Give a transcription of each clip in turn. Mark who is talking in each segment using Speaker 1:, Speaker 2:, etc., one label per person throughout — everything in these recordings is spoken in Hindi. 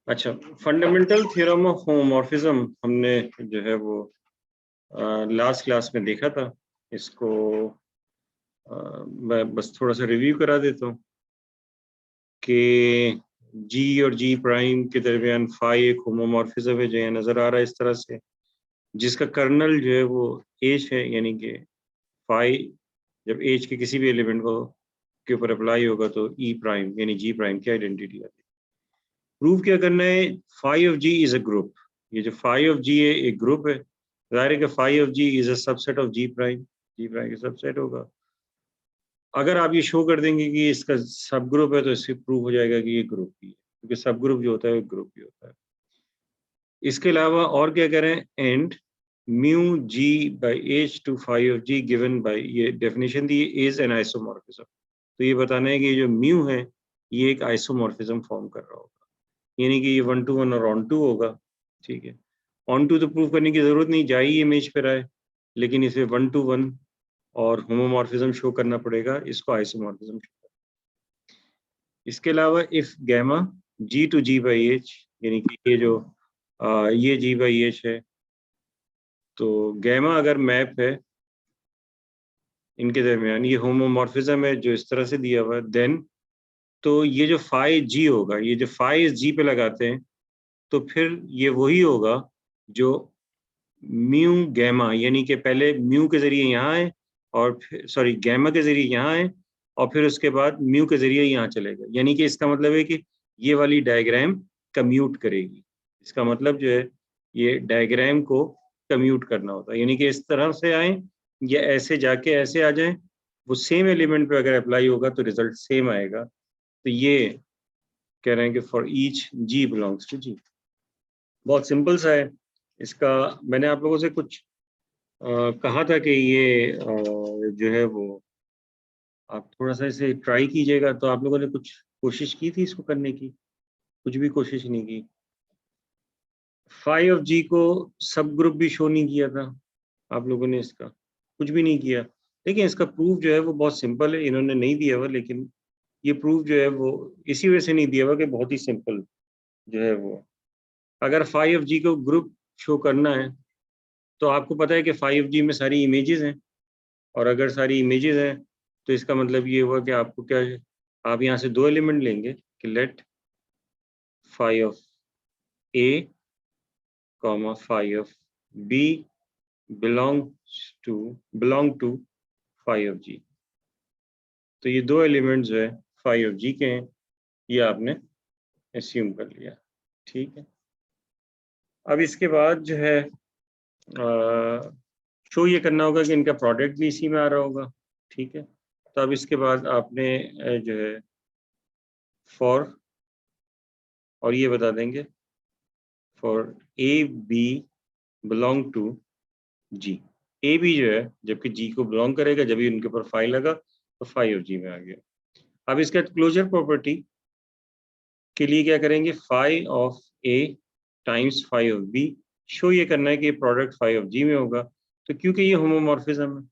Speaker 1: अच्छा, फंडामेंटल थ्योरम ऑफ होमोमॉर्फिज्म हमने जो है वो लास्ट क्लास में देखा था। इसको मैं बस थोड़ा सा रिव्यू करा देता हूँ कि जी और जी प्राइम के दरमियान फाई एक होमोमॉर्फिज्म है जो यहाँ नजर आ रहा है इस तरह से, जिसका कर्नल जो है वो एच है, यानी कि फाई जब एच के किसी भी एलिमेंट को के ऊपर अप्लाई होगा तो ई प्राइम यानी जी प्राइम की आइडेंटिटी आती है। प्रूव क्या करना है? Phi of G is a group. ये जो फाई ऑफ जी है एक ग्रुप है। जाहिर है कि phi of G is a subset of G prime. G prime का सबसेट होगा। अगर आप ये शो कर देंगे कि इसका सब ग्रुप है तो इससे प्रूव हो जाएगा कि ये ग्रुप ही है, क्योंकि सब ग्रुप जो होता है वो ग्रुप ही होता है। इसके अलावा और क्या करें? And mu G by H to phi of G given by, ये डेफिनेशन दी, इज एन आइसोमॉर्फिज्म। तो ये बताना है कि ये जो म्यू है ये एक आइसोमॉर्फिज्म फॉर्म कर रहा होगा, यानी कि ये 1 to 1 और ऑन टू होगा। ठीक है, ऑन टू तो प्रूव करने की जरूरत नहीं, जा ही इमेज पर आए, लेकिन इसे 1 to 1 और होमोमॉर्फिज्म शो करना पड़ेगा, इसको आइसोमॉर्फिज्म शो करना। इसके अलावा if gamma G to G by H, यानी कि ये जो ये जी बाई एच है, तो गैमा अगर मैप है इनके दरमियान, ये होमोमॉर्फिज्म है जो इस तरह से दिया हुआ है, देन तो ये जो फाई जी होगा, ये जो फाई जी पे लगाते हैं तो फिर ये वही होगा जो म्यू गैमा, यानी कि पहले म्यू के जरिए यहाँ है और फिर सॉरी गैमा के जरिए यहाँ है और फिर उसके बाद म्यू के जरिए यहाँ चलेगा। यानी कि इसका मतलब है कि ये वाली डायग्राम कम्यूट करेगी। इसका मतलब जो है ये डायग्राम को कम्यूट करना होता है, यानी कि इस तरह से आए या ऐसे जाके ऐसे आ जाए, वो सेम एलिमेंट पे अगर अप्लाई होगा तो रिजल्ट सेम आएगा। तो ये कह रहे हैं कि for each G belongs to G. बहुत सिंपल सा है इसका। मैंने आप लोगों से कुछ कहा था कि ये जो है वो आप थोड़ा सा इसे ट्राई कीजिएगा, तो आप लोगों ने कुछ कोशिश की थी इसको करने की? कुछ भी कोशिश नहीं की। फाई ऑफ जी को सब ग्रुप भी शो नहीं किया था आप लोगों ने, इसका कुछ भी नहीं किया। देखिए इसका प्रूफ जो है वो बहुत सिंपल है, इन्होंने नहीं दिया हुआ, लेकिन ये प्रूफ जो है वो इसी वजह से नहीं दिया हुआ कि बहुत ही सिंपल जो है वो, अगर फाई ऑफ जी को ग्रुप शो करना है तो आपको पता है कि फाई ऑफ जी में सारी इमेजेस हैं, और अगर सारी इमेजेस हैं तो इसका मतलब ये हुआ कि आपको क्या है, आप यहाँ से दो एलिमेंट लेंगे कि let phi of A comma phi of B belong to phi of G. तो ये दो एलिमेंट जो है फाई ऑफ जी के हैं, ये आपने एस्यूम कर लिया। ठीक है, अब इसके बाद जो है शो ये करना होगा कि इनका प्रोडक्ट भी इसी में आ रहा होगा। ठीक है, तो अब इसके बाद आपने जो है फॉर, और ये बता देंगे for A B belong to G. A B जो है जबकि जी को बिलोंग करेगा, जब भी उनके ऊपर फाई लगा तो फाई ऑफ जी में आ गया। अब इसका क्लोजर प्रॉपर्टी के लिए क्या करेंगे? Phi of A times phi of B, show ये करना है कि प्रोडक्ट फाई ऑफ जी में होगा। तो क्योंकि ये होमोमॉर्फिज्म है,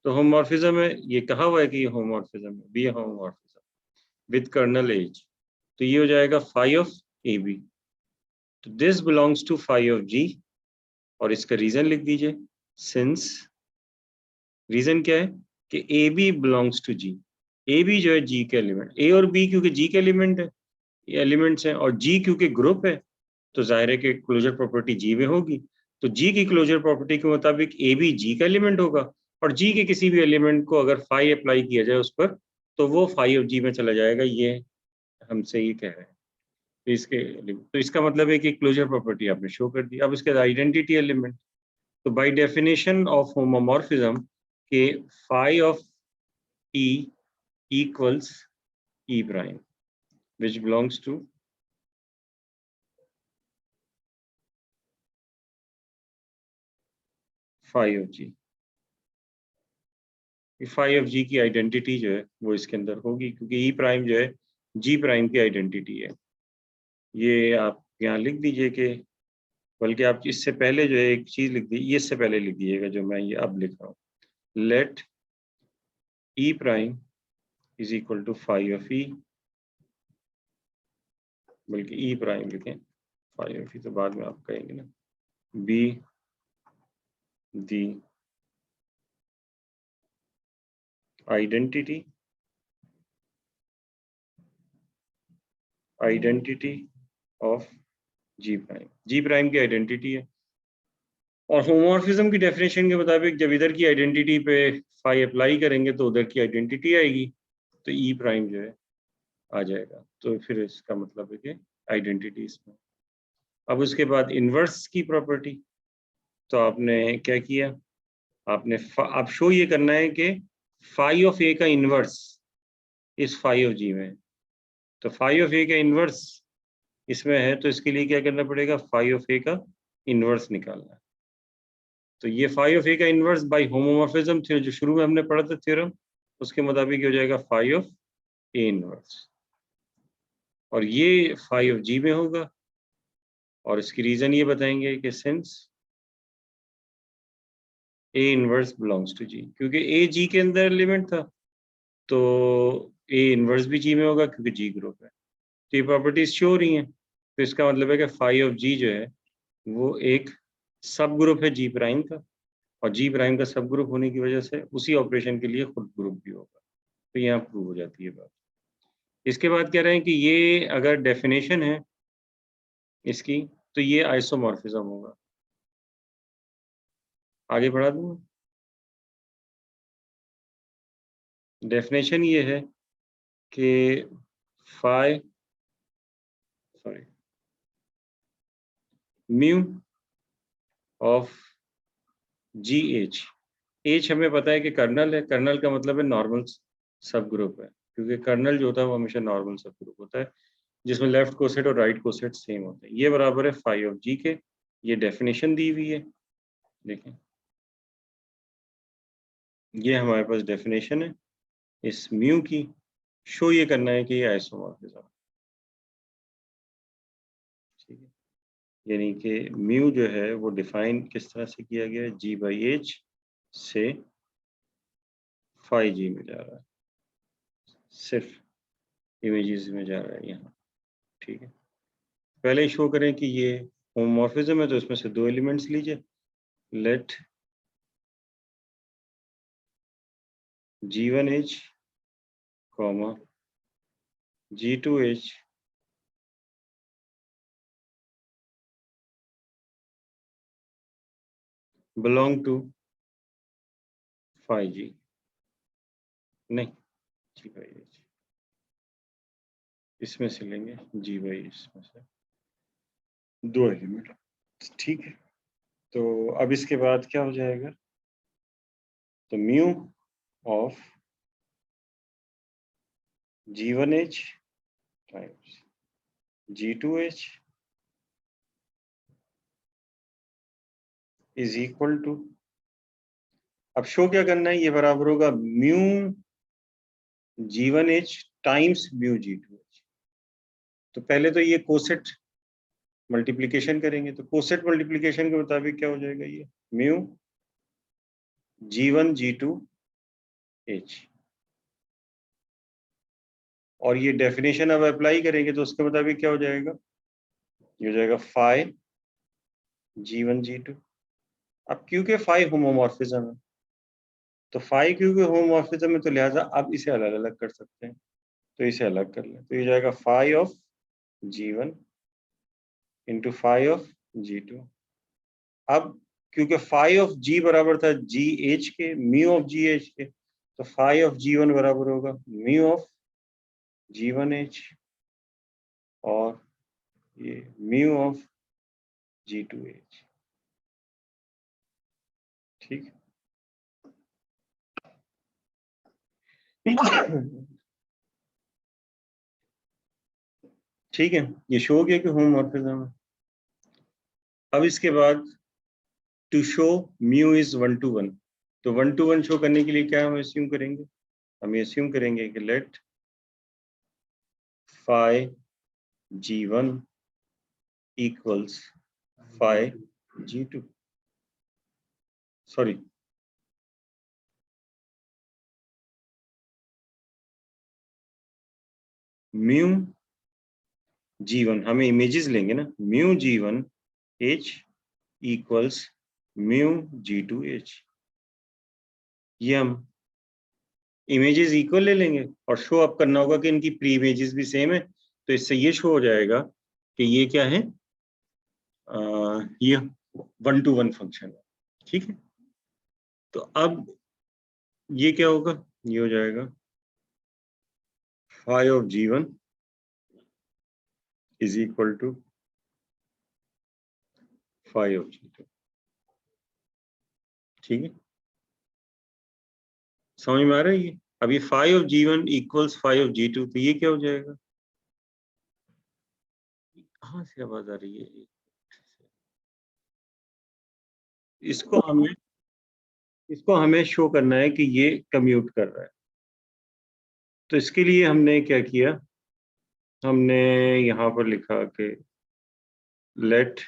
Speaker 1: तो होमोमॉर्फिज्म है, ये कहा हुआ है कि ये होमोमॉर्फिज्म है, B homomorphism with kernel H, तो ये हो जाएगा फाई ऑफ ए बी। तो this belongs to phi of G, और इसका रीजन लिख दीजिए। सिंस रीजन क्या है कि A B belongs to G, A B जो है जी के एलिमेंट, ए और बी क्योंकि जी के एलिमेंट है, ये एलिमेंट्स हैं, और जी क्योंकि ग्रुप है तो जाहिर है कि क्लोजर प्रॉपर्टी जी में होगी। तो जी की क्लोजर प्रॉपर्टी के मुताबिक ए बी जी का एलिमेंट होगा, और जी के किसी भी एलिमेंट को अगर फाई अप्लाई किया जाए उस पर तो वो फाई ऑफ जी में चला जाएगा। ये हमसे ये कह रहे हैं। तो इसका मतलब है कि क्लोजर प्रॉपर्टी आपने शो कर दी। अब इसके आइडेंटिटी एलिमेंट, तो बाय डेफिनेशन ऑफ होमोमॉर्फिज्म के phi of E equals E prime which belongs to phi of G. Phi of G की आइडेंटिटी जो है वो इसके अंदर होगी, क्योंकि ई प्राइम जो है जी प्राइम की आइडेंटिटी है। ये आप यहाँ लिख दीजिए कि, बल्कि आप इससे पहले जो है एक चीज लिख दीजिए, इससे पहले लिख दीजिएगा जो मैं ये अब लिख रहा हूँ। Let E prime is equal to phi of E बल्कि ई प्राइम लिखें, फाई ऑफ ई तो बाद में आप कहेंगे ना, B the identity of G prime, G prime की आइडेंटिटी है। और होमोमॉर्फिज्म की डेफिनेशन के मुताबिक जब इधर की आइडेंटिटी पे फाई अप्लाई करेंगे तो उधर की आइडेंटिटी आएगी, तो ई प्राइम जो है आ जाएगा। तो फिर इसका मतलब है कि आइडेंटिटी इसमें। अब उसके बाद इनवर्स की प्रॉपर्टी, तो आपने क्या किया, आपने आप शो ये करना है कि फाई ऑफ ए का इनवर्स इस फाई ऑफ जी में है। तो फाई ऑफ ए का इनवर्स इसमें है, तो इसके लिए क्या करना पड़ेगा, फाई ऑफ ए का इनवर्स निकालना है। तो ये फाई ऑफ ए का इनवर्स बाय होमोमॉर्फिज्म थे जो शुरू में हमने पढ़ा था थ्योरम, उसके मुताबिक हो जाएगा फाई ऑफ ए इनवर्स, और ये फाई ऑफ जी में होगा। और इसकी रीजन ये बताएंगे कि since A inverse belongs to G, क्योंकि ए जी के अंदर एलिमेंट था, तो ए इनवर्स भी जी में होगा क्योंकि जी ग्रुप है। तो ये प्रॉपर्टीज शो हो रही हैं, तो इसका मतलब है कि फाई ऑफ जी जो है वो एक सब ग्रुप है जी प्राइम का, और जी प्राइम का सब ग्रुप होने की वजह से उसी ऑपरेशन के लिए खुद ग्रुप भी होगा। तो यहाँ प्रूव हो जाती है बात। इसके बाद कह रहे हैं कि ये अगर डेफिनेशन है इसकी, तो ये आइसोमॉर्फिज्म होगा। आगे बढ़ा दूँ, डेफिनेशन ये है कि phi sorry mu of G H हमें पता है कि कर्नल है, कर्नल का मतलब है नॉर्मल सब ग्रुप है, क्योंकि कर्नल जो होता है वो हमेशा नॉर्मल सब ग्रुप होता है जिसमें लेफ्ट कोसेट और राइट कोसेट सेम होते हैं। ये बराबर है फाई ऑफ जी के, ये डेफिनेशन दी हुई है, देखें ये हमारे पास डेफिनेशन है इस म्यू की। शो ये करना है कि ये आइसोमॉर्फिज्म है, ठीक है। यानी कि म्यू जो है वो डिफाइन किस तरह से किया गया है, जी बाई एच से फाई जी में जा रहा है, सिर्फ इमेजेस में जा रहा है यहाँ, ठीक है। पहले शो करें कि ये होमोमॉर्फिज्म है, तो इसमें से दो एलिमेंट्स लीजिए, late G1H, G2H belong to phi G, नहीं G by H, इसमें से लेंगे G by इसमें से दो एलिमेंट, ठीक है। तो अब इसके बाद क्या हो जाएगा, तो mu of G1H times G2H is equal to, अब शो क्या करना है, ये बराबर होगा mu G1H times mu G2H। तो पहले तो ये कोसेट मल्टीप्लिकेशन करेंगे, तो कोसेट मल्टीप्लिकेशन के मुताबिक क्या हो जाएगा, ये म्यू G1 G2 H, और ये डेफिनेशन अब अप्लाई करेंगे तो उसके मुताबिक क्या हो जाएगा, ये हो जाएगा फाई G1 G2। अब क्योंकि फाई होमोमॉर्फिज्म है, तो फाई क्योंकि होमोमॉर्फिज्म है तो लिहाजा अब इसे अलग अलग कर सकते हैं, तो इसे अलग कर लें, तो ये जाएगा phi of G1 into phi of G2। अब क्योंकि फाई ऑफ जी बराबर था जी एच के, म्यू ऑफ जी एच के, तो फाई ऑफ G1 बराबर होगा म्यू ऑफ G1H और ये म्यू ऑफ G2H, ठीक ठीक है। ये शो हो गया कि होमोमॉर्फिज्म है। अब इसके बाद to show mu is 1 to 1, तो 1 to 1 शो करने के लिए क्या हम एस्यूम करेंगे, हम एस्यूम करेंगे कि let phi G1 equals phi G2, sorry mu G1 हमें इमेजेस लेंगे ना, mu G1 H equals mu G2 H, ये हम इमेजेस इक्वल ले लेंगे और शो अप करना होगा कि इनकी प्री इमेजेस भी सेम है, तो इससे ये शो हो जाएगा कि ये क्या है, ये 1-to-1 फंक्शन है। ठीक है, तो अब ये क्या होगा, ये हो जाएगा phi of G1 is equal to phi of G2। ठीक है, समझ में आ रहा है ये। अब ये phi of G1 equals phi of G2, तो ये क्या हो जाएगा, कहाँ से आवाज आ रही है, इसको हमें शो करना है कि ये कम्यूट कर रहा है। तो इसके लिए हमने क्या किया, हमने यहाँ पर लिखा कि let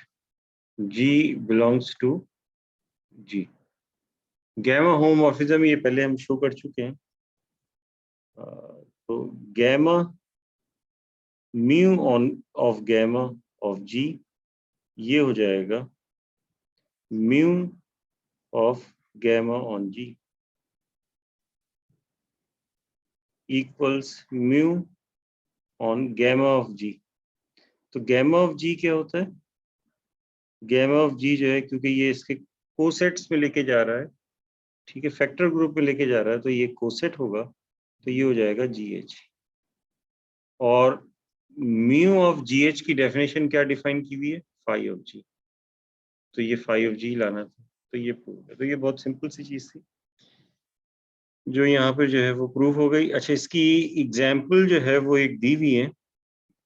Speaker 1: G belongs to G। Gamma homomorphism ये पहले हम शो कर चुके हैं। तो gamma mu on of gamma of G ये हो जाएगा mu of gamma on G equals mu on gamma of G। तो गैमा ऑफ G क्या होता है, गैमा ऑफ G जो है, क्योंकि ये इसके कोसेट्स में लेके जा रहा है, ठीक है, फैक्टर ग्रुप में लेके जा रहा है, तो ये कोसेट होगा, तो ये हो जाएगा GH। और म्यू ऑफ GH की डेफिनेशन क्या डिफाइन की हुई है, फाई ऑफ G, तो ये फाई ऑफ G लाना था, तो ये प्रूव है। तो ये बहुत सिंपल सी चीज थी जो यहाँ पे जो है वो प्रूव हो गई। अच्छा, इसकी एग्जाम्पल जो है वो एक दी हुई है,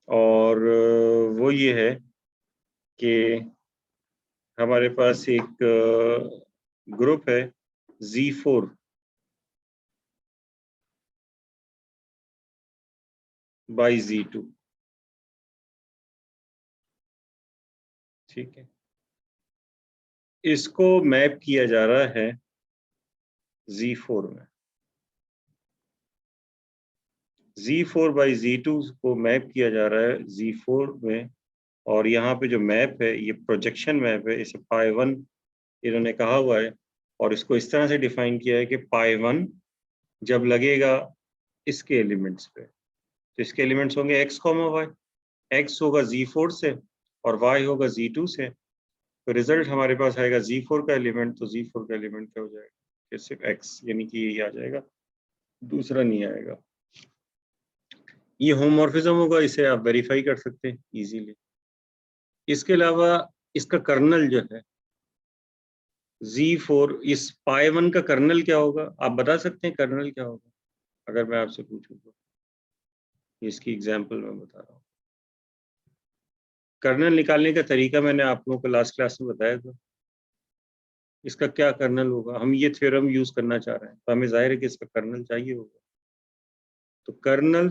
Speaker 1: और वो ये है कि हमारे पास एक ग्रुप है Z4 बाई Z2। ठीक है, इसको मैप किया जा रहा है Z4 में, Z4 बाई Z2 को मैप किया जा रहा है Z4 में। और यहाँ पे जो मैप है ये प्रोजेक्शन मैप है, इसे पाई 1 इन्होंने कहा हुआ है, और इसको इस तरह से डिफाइन किया है कि पाई 1 जब लगेगा इसके एलिमेंट्स पे, तो इसके एलिमेंट्स होंगे x, y। x होगा Z4 से और y होगा Z2 से, तो रिजल्ट हमारे पास आएगा Z4 का एलिमेंट, तो Z4 का एलिमेंट क्या हो जाएगा, कि सिर्फ x, यानी कि यही आ जाएगा, दूसरा नहीं आएगा। ये होमोमॉर्फिज्म होगा, इसे आप वेरीफाई कर सकते हैं इजीली। इसके अलावा इसका कर्नल जो है Z4, इस पाई 1 का कर्नल क्या होगा, आप बता सकते हैं कर्नल क्या होगा, अगर मैं आपसे पूछूं तो। इसकी एग्जांपल मैं बता रहा हूँ। कर्नल निकालने का तरीका मैंने आप लोगों को लास्ट क्लास में बताया था। इसका क्या कर्नल होगा, हम ये थ्योरम यूज करना चाह रहे हैं, तो हमें जाहिर है कि इसका कर्नल चाहिए होगा। तो कर्नल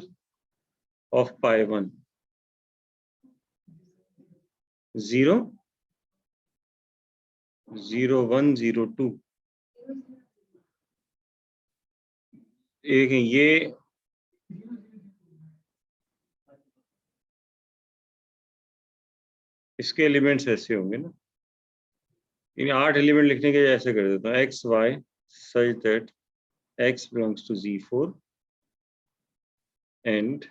Speaker 1: ऑफ पाई 1 0, 0, 1, 0, 2। एक ये इसके एलिमेंट्स ऐसे होंगे ना, इन 8 एलिमेंट लिखने के ऐसे कर देता हूँ, x y such that x belongs to Z4 and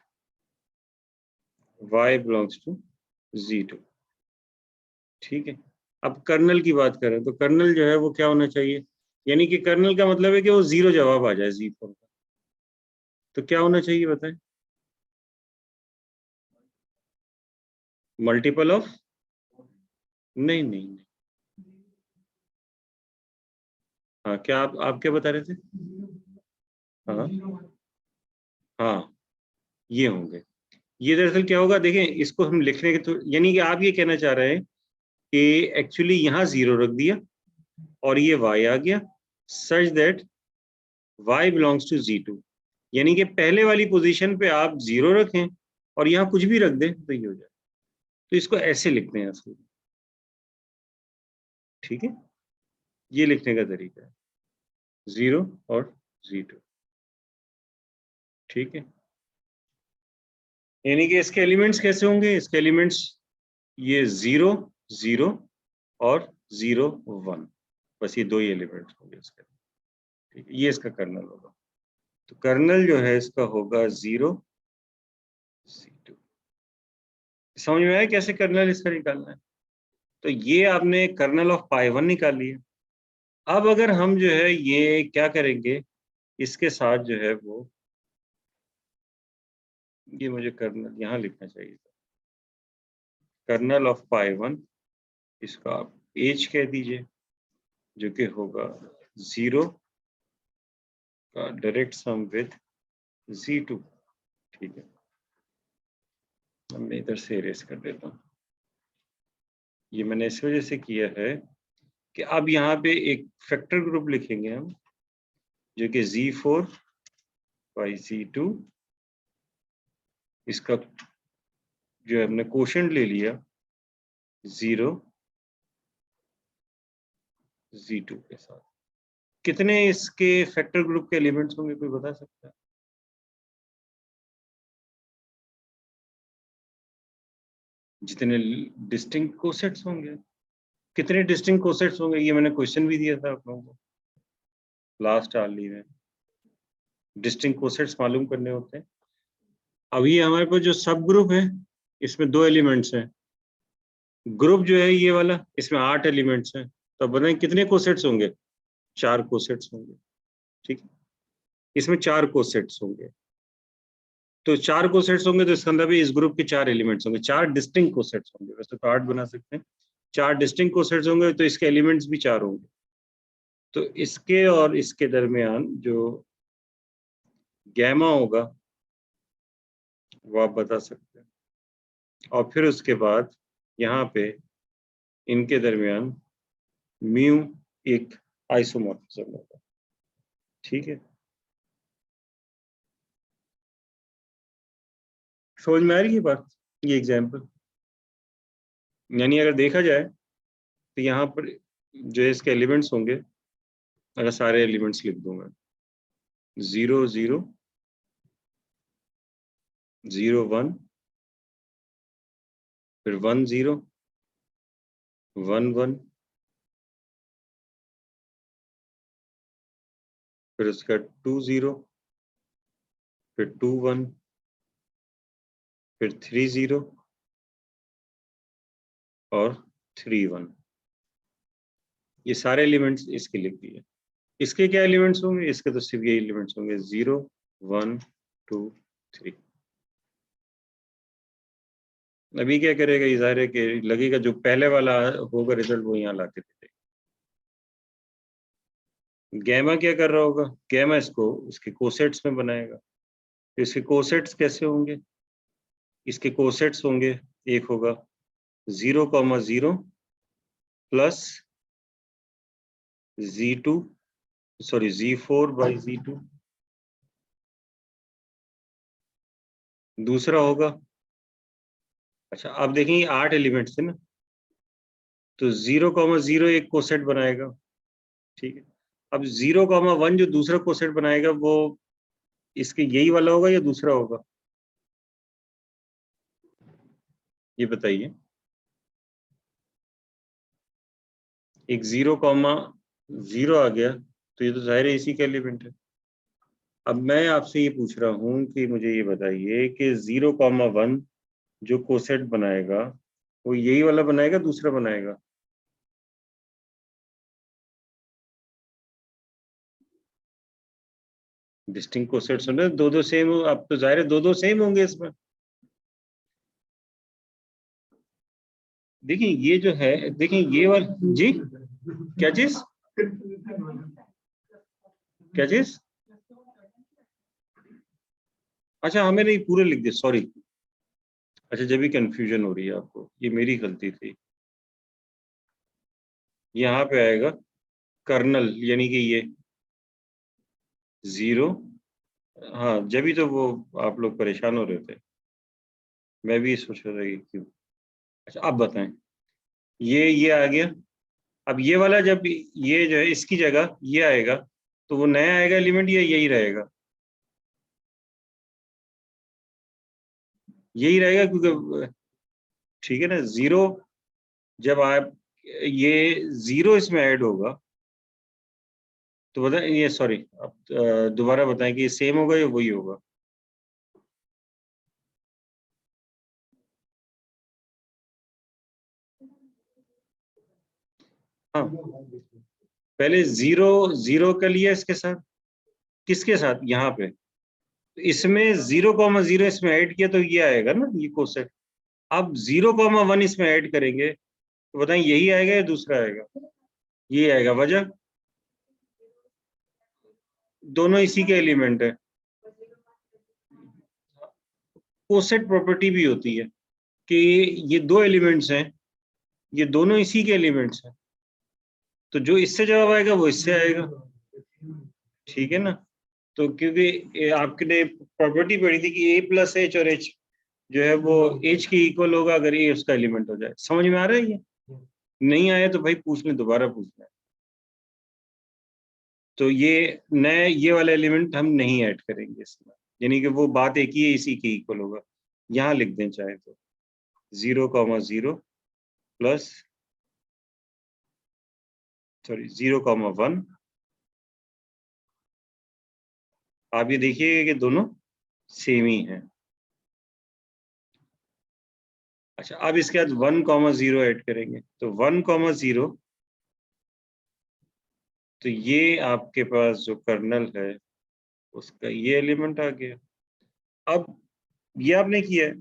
Speaker 1: y belongs to Z2। ठीक है, अब कर्नल की बात करें तो कर्नल जो है वो क्या होना चाहिए, यानी कि कर्नल का मतलब है कि वो 0 जवाब आ जाए Z4 का, तो क्या होना चाहिए बताएं, मल्टीपल ऑफ, नहीं नहीं नहीं, हाँ क्या आप क्या बता रहे थे, हाँ हाँ ये होंगे। ये दरअसल क्या होगा, देखें इसको हम लिखने के, तो यानी कि आप ये कहना चाह रहे हैं कि एक्चुअली यहाँ 0 रख दिया और ये y आ गया, such that y belongs to Z2, यानी कि पहले वाली पोजीशन पे आप 0 रखें और यहाँ कुछ भी रख दें तो ये हो जाए। तो इसको ऐसे लिखते हैं असल में, ठीक है, ये लिखने का तरीका है 0 और Z2। ठीक है, यानी कि इसके एलिमेंट्स कैसे होंगे, इसके एलिमेंट्स ये 0 0 और 0 1, बस ये दो ही एलिमेंट्स होंगे इसके, ठीक है, ये इसका कर्नल होगा। तो कर्नल जो है इसका होगा 0 C2। समझ में आया कैसे कर्नल इसका निकालना है? तो ये आपने कर्नल ऑफ पाई 1 निकाल लिया। अब अगर हम जो है ये क्या करेंगे, इसके साथ जो है वो, ये मुझे कर्नल यहाँ लिखना चाहिए था, कर्नल ऑफ पाई 1 इसका आप एच कह दीजिए, जो कि होगा 0 का डायरेक्ट सम विद Z2, ठीक है। मैं इधर से इरेज कर देता हूँ। ये मैंने इस वजह से किया है कि अब यहाँ पे एक फैक्टर ग्रुप लिखेंगे हम, जो कि Z4 बाई Z2, इसका जो है हमने कोशेंट ले लिया 0 Z2 के साथ। कितने इसके फैक्टर ग्रुप के एलिमेंट्स होंगे, कोई बता सकता है? जितने डिस्टिंक्ट कोसेट्स होंगे, कितने डिस्टिंक्ट कोसेट्स होंगे, ये मैंने क्वेश्चन भी दिया था आप लोगों को लास्ट आर्ली में। डिस्टिंक्ट कोसेट्स मालूम करने होते हैं। अब ये हमारे पास जो सब ग्रुप है, इसमें 2 एलिमेंट्स हैं। ग्रुप जो है ये वाला, इसमें 8 एलिमेंट्स हैं। तो बताएं कितने कोसेट्स होंगे? 4 कोसेट्स होंगे, ठीक है। इसमें 4 कोसेट्स होंगे, तो 4 कोसेट्स होंगे, तो इसके अंदर भी इस ग्रुप के 4 एलिमेंट्स होंगे। 4 डिस्टिंक्ट कोसेट्स होंगे, वैसे तो 8 बना सकते हैं। 4 डिस्टिंक्ट कोसेट्स होंगे, तो इसके एलिमेंट्स भी 4 होंगे। तो इसके और इसके दरमियान जो गैमा होगा वो आप बता सकते हैं। और फिर उसके बाद यहाँ पे इनके दरमियान म्यू एक आइसोमॉर्फिज्म होगा, ठीक है। समझ में आ रही है बात? ये एग्जाम्पल, यानी अगर देखा जाए तो यहाँ पर जो इसके एलिमेंट्स होंगे, अगर सारे एलिमेंट्स लिख दूंगा 0 0 0 1, फिर 1 0 1 1, फिर उसका 2 0, फिर 2 1, फिर 3 0 और 3 1। ये सारे एलिमेंट्स इसके लिख दिए। इसके क्या एलिमेंट्स होंगे? इसके तो सिर्फ ये एलिमेंट्स होंगे 0 1 2 3। अभी क्या करेगा, ये ज़ाहिर है कि लगेगा जो पहले वाला होगा रिजल्ट वो यहाँ ला के दे देगा। गैमा क्या कर रहा होगा? गैमा इसको इसके कोसेट्स में बनाएगा। तो इसके कोसेट्स कैसे होंगे? इसके कोसेट्स होंगे, एक होगा 0,0 plus Z2 sorry Z4 by Z2। दूसरा होगा, अच्छा अब देखेंगे 8 एलिमेंट्स थे ना, तो 0,0 एक कोसेट बनाएगा, ठीक है। अब 0,1 जो दूसरा कोसेट बनाएगा वो इसके यही वाला होगा या दूसरा होगा, ये बताइए। एक 0,0 आ गया, तो ये तो जाहिर है इसी का एलिमेंट है। अब मैं आपसे ये पूछ रहा हूँ कि मुझे ये बताइए कि 0,1 जो कोसेट बनाएगा वो यही वाला बनाएगा, दूसरा बनाएगा? डिस्टिंक्ट कोसेट्स होंगे, दो दो सेम, अब तो जाहिर है दो दो सेम होंगे इसमें। देखिए ये जो है, देखिए ये वाला जी, क्या चीज, क्या चीज? अच्छा हमें नहीं पूरे लिख दिए, सॉरी। अच्छा जब भी कंफ्यूजन हो रही है आपको, ये मेरी गलती थी। यहाँ पे आएगा कर्नल, यानी कि ये 0, हाँ जब भी तो वो आप लोग परेशान हो रहे थे, मैं भी सोच रहा था कि क्यों। अच्छा अब बताएं, ये आ गया। अब ये वाला जब ये जो है इसकी जगह ये आएगा, तो वो नया आएगा एलिमेंट या यही रहेगा? यही रहेगा क्योंकि ठीक है ना, जीरो जब आप ये जीरो इसमें ऐड होगा तो बताएं, ये सॉरी अब दोबारा बताएं कि ये सेम होगा या वही होगा। हाँ, पहले जीरो जीरो का लिया इसके साथ, किसके साथ, यहाँ पे इसमें 0,0 इसमें ऐड किया तो ये आएगा ना, ये कोसेट। अब 0,1 इसमें ऐड करेंगे तो बताएं यही आएगा या दूसरा आएगा, ये आएगा। वजह दोनों इसी के एलिमेंट है। कोसेट प्रॉपर्टी भी होती है कि ये दो एलिमेंट्स हैं, ये दोनों इसी के एलिमेंट्स हैं, तो जो इससे जवाब आएगा वो इससे आएगा, ठीक है ना। तो क्योंकि आपने प्रॉपर्टी पढ़ी थी कि ए प्लस एच और एच जो है वो एच के इक्वल होगा अगर ए उसका एलिमेंट हो जाए। समझ में आ रहा है ये? नहीं आया तो भाई पूछ लें, दोबारा पूछना है। तो ये नए ये वाला एलिमेंट हम नहीं ऐड करेंगे इसमें, यानी कि वो बात एक ही है, इसी के इक्वल होगा। यहाँ लिख दें चाहे तो 0,0 प्लस सॉरी 0,1। आप ये देखिएगा कि दोनों सेम ही हैं। अच्छा, अब इसके बाद 1,0 ऐड करेंगे तो 1,0, तो ये आपके पास जो कर्नल है उसका ये एलिमेंट आ गया। अब ये आपने किया है,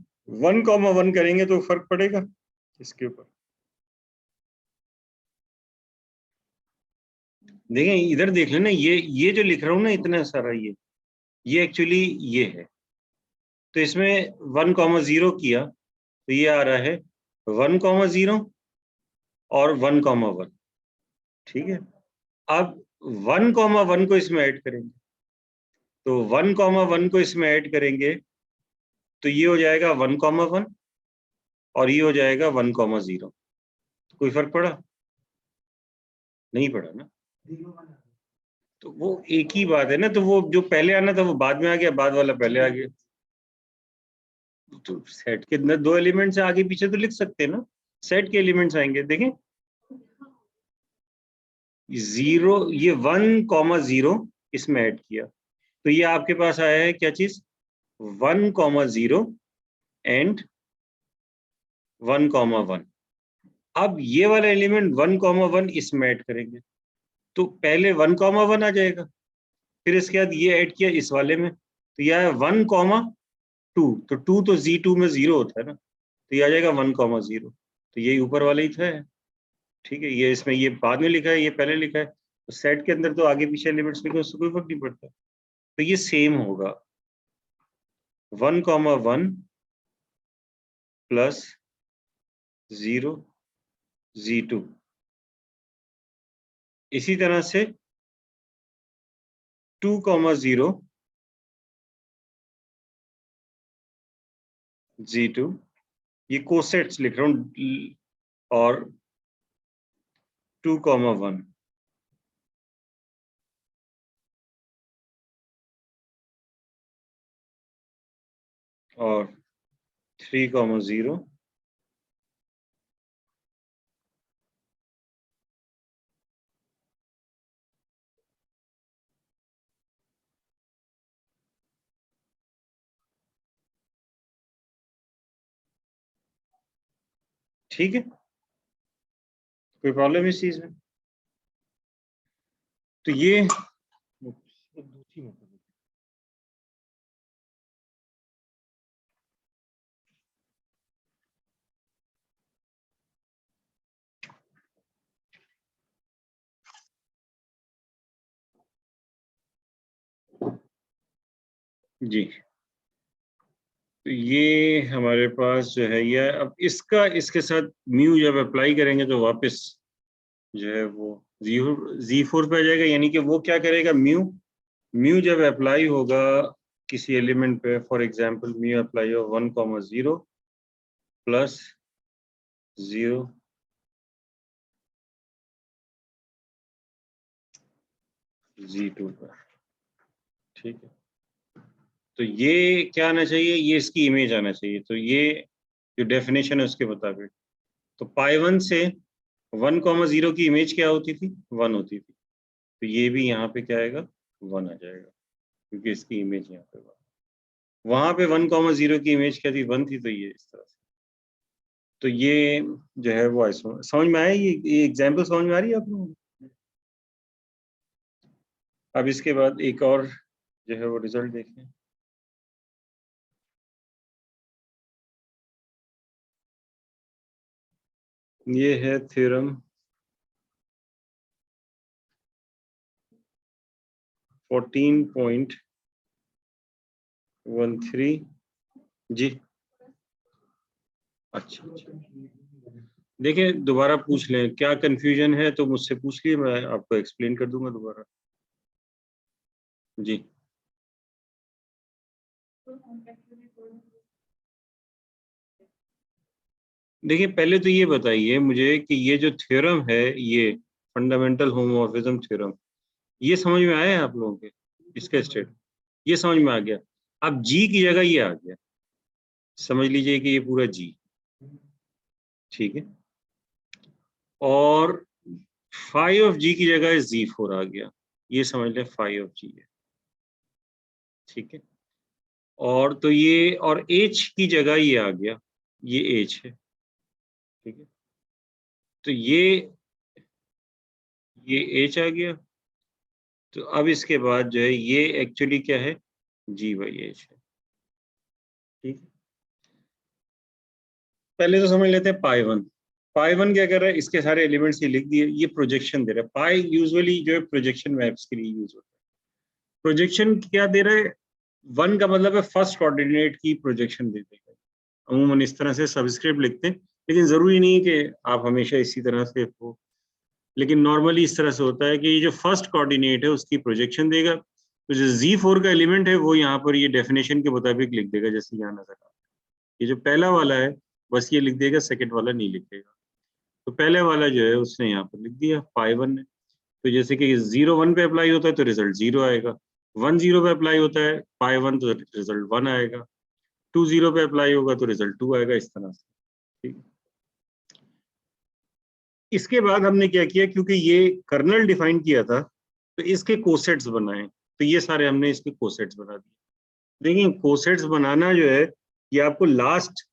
Speaker 1: 1,1 करेंगे तो फर्क पड़ेगा इसके ऊपर। देखें इधर देख लेना, ये जो लिख रहा हूं ना इतना सारा, ये एक्चुअली ये है। तो इसमें 1,0 किया तो ये आ रहा है 1,0 और 1,1, ठीक है। अब 1,1 को इसमें ऐड करेंगे, तो 1,1 को इसमें ऐड करेंगे तो ये हो जाएगा 1,1 और ये हो जाएगा 1,0। कोई फर्क पड़ा? नहीं पड़ा ना। तो वो एक ही बात है ना, तो वो जो पहले आना था वो बाद में आ गया, बाद वाला पहले आ गया। तो सेट के अंदर दो एलिमेंट्स आगे पीछे तो लिख सकते हैं ना, सेट के एलिमेंट्स आएंगे। देखें जीरो, ये 1,0 इसमें ऐड किया तो ये आपके पास आया है क्या चीज, 1,0 एंड 1,1। अब ये वाला एलिमेंट 1,1 इसमें ऐड करेंगे तो पहले 1,1 आ जाएगा, फिर इसके बाद ये ऐड किया इस वाले में तो यह है 1,2। तो 2 तो Z2 में 0 होता है ना, तो ये आ जाएगा 1,0। तो ये ऊपर वाला ही था, ठीक है। ये इसमें ये बाद में लिखा है, ये पहले लिखा है, तो सेट के अंदर तो आगे पीछे एलिमेंट्स लिखे उससे कोई फर्क नहीं पड़ता। तो ये सेम होगा 1,1 प्लस 0 Z2। इसी तरह से 2,0 Z2, ये कोसेट्स लिख रहा हूं, और 2,1 और 3,0। ठीक है, कोई प्रॉब्लम इस चीज में? तो ये जी, तो ये हमारे पास जो है ये, अब इसका इसके साथ म्यू जब अप्लाई करेंगे तो वापस जो है वो Z4 पे आ जाएगा, यानी कि वो क्या करेगा, म्यू म्यू जब अप्लाई होगा किसी एलिमेंट पे, फॉर एग्जांपल म्यू अप्लाई हो 1,0 प्लस 0 Z2 पर, ठीक है। तो ये क्या आना चाहिए, ये इसकी इमेज आना चाहिए। तो ये जो डेफिनेशन है उसके मुताबिक, तो पाई 1 से 1,0 की इमेज क्या होती थी, 1 होती थी। तो ये भी यहाँ पे क्या आएगा, 1 आ जाएगा, क्योंकि इसकी इमेज यहाँ पे 1। वहां पे 1,0 की इमेज क्या थी, 1 थी। तो ये इस तरह से, तो ये जो है वो समझ में आया, ये एग्जाम्पल समझ में आ रही है आप लोगों को? अब इसके बाद एक और जो है वो रिजल्ट देखें। ये है थ्योरम 14.13 जी। अच्छा देखिए, दोबारा पूछ लें, क्या कंफ्यूजन है तो मुझसे पूछ लिए, मैं आपको एक्सप्लेन कर दूंगा दोबारा। जी देखिए, पहले तो ये बताइए मुझे कि ये जो थ्योरम है, ये फंडामेंटल होमोमॉर्फिज्म थ्योरम, ये समझ में आया है आप लोगों के? इसका स्टेट ये समझ में आ गया। अब जी की जगह ये आ गया, समझ लीजिए कि ये पूरा जी, ठीक है। और फाइव ऑफ जी की जगह Z4 आ गया, ये समझ लें फाइव ऑफ जी है, ठीक है। और तो ये, और H की जगह ये आ गया, ये H है, ठीक है। तो ये H आ गया। तो अब इसके बाद जो है ये एक्चुअली क्या है, G/H है, ठीक है। पहले तो समझ लेते हैं पाई 1 क्या कर रहा है, इसके सारे एलिमेंट्स ये लिख दिए, ये प्रोजेक्शन दे रहा है। पाई यूजुअली जो है प्रोजेक्शन मैप्स के लिए यूज होता है। प्रोजेक्शन क्या दे रहा है, 1 का मतलब है फर्स्ट कोऑर्डिनेट की प्रोजेक्शन दे देगा। अमूमन इस तरह से सबस्क्रिप्ट लिखते हैं, लेकिन जरूरी नहीं कि आप हमेशा इसी तरह से हो, लेकिन नॉर्मली इस तरह से होता है कि ये जो फर्स्ट कोऑर्डिनेट है उसकी प्रोजेक्शन देगा। तो जो Z4 का एलिमेंट है वो यहाँ पर ये डेफिनेशन के मुताबिक लिख देगा, जैसे यहाँ नजर आ रहा है। ये जो पहला वाला है बस ये लिख देगा, सेकंड वाला नहीं लिखेगा। तो पहले वाला जो है उसने यहाँ पर लिख दिया पाई 1 ने। तो जैसे कि 0 1 पे अप्लाई होता है तो रिजल्ट 0 आएगा, 1 0 पे अप्लाई होता है पाई 1 तो रिजल्ट 1 आएगा, 2 0 पे अप्लाई होगा तो रिजल्ट 2 आएगा, इस तरह से, ठीक है। इसके बाद हमने क्या किया, क्योंकि ये कर्नल डिफाइन किया था तो इसके कोसेट्स बनाए। तो ये सारे हमने इसके कोसेट्स बना दिए। देखिए, कोसेट्स बनाना जो है ये आपको लास्ट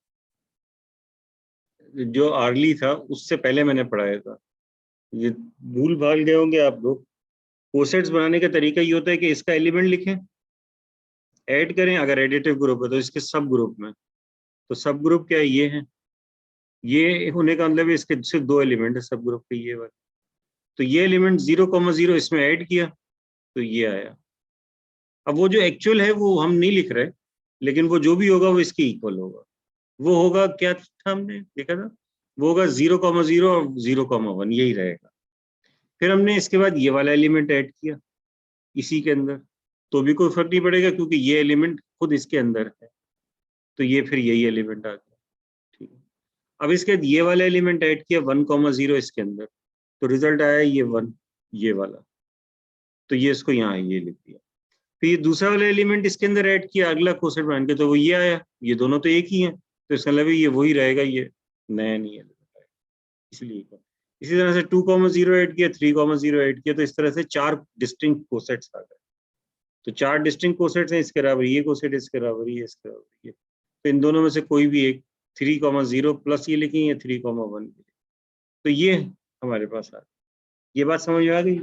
Speaker 1: जो आर्ली था उससे पहले मैंने पढ़ाया था, ये भूल भाल गए होंगे आप लोग। कोसेट्स बनाने का तरीका ये होता है कि इसका एलिमेंट लिखें, ऐड करें, अगर एडिटिव ग्रुप है तो इसके सब ग्रुप में। तो सब ग्रुप क्या है, ये है, ये होने का मतलब है इसके सिर्फ 2 एलिमेंट है सब ग्रुप के, ये वाले। तो ये एलिमेंट 0,0 इसमें ऐड किया तो ये आया। अब वो जो एक्चुअल है वो हम नहीं लिख रहे, लेकिन वो जो भी होगा वो इसके इक्वल होगा। वो होगा क्या था, हमने देखा था, वो होगा 0,0 और 0,1, यही रहेगा। फिर हमने इसके बाद ये वाला एलिमेंट ऐड किया इसी के अंदर, तो भी कोई फर्क नहीं पड़ेगा क्योंकि ये एलिमेंट खुद इसके अंदर है। तो ये फिर यही एलिमेंट आ गया, ठीक है। अब इसके बाद ये वाला एलिमेंट ऐड किया 1,0 इसके अंदर, तो रिजल्ट आया ये 1, ये वाला। तो ये इसको यहाँ ये लिख दिया। फिर ये दूसरा वाला एलिमेंट इसके अंदर ऐड किया अगला कोसेट बना के, तो वो ये आया। ये दोनों तो एक ही है, तो इसका मतलब ये वही रहेगा, ये नया नहीं है, इसलिए। इसी तरह से 2,0 ऐड किया, 3,0 ऐड किया, तो इस तरह से 4 डिस्टिंक्ट कोसेट्स आ गए। तो 4 डिस्टिंक्ट कोसेट्स हैं, इसके बराबर ये कोसेट, इसके बराबर ये, इसके बराबर ये। तो इन दोनों में से कोई भी एक, 3,0 प्लस ये लिखें या 3,1, तो ये हमारे पास आ गया। ये बात समझ में आ गई?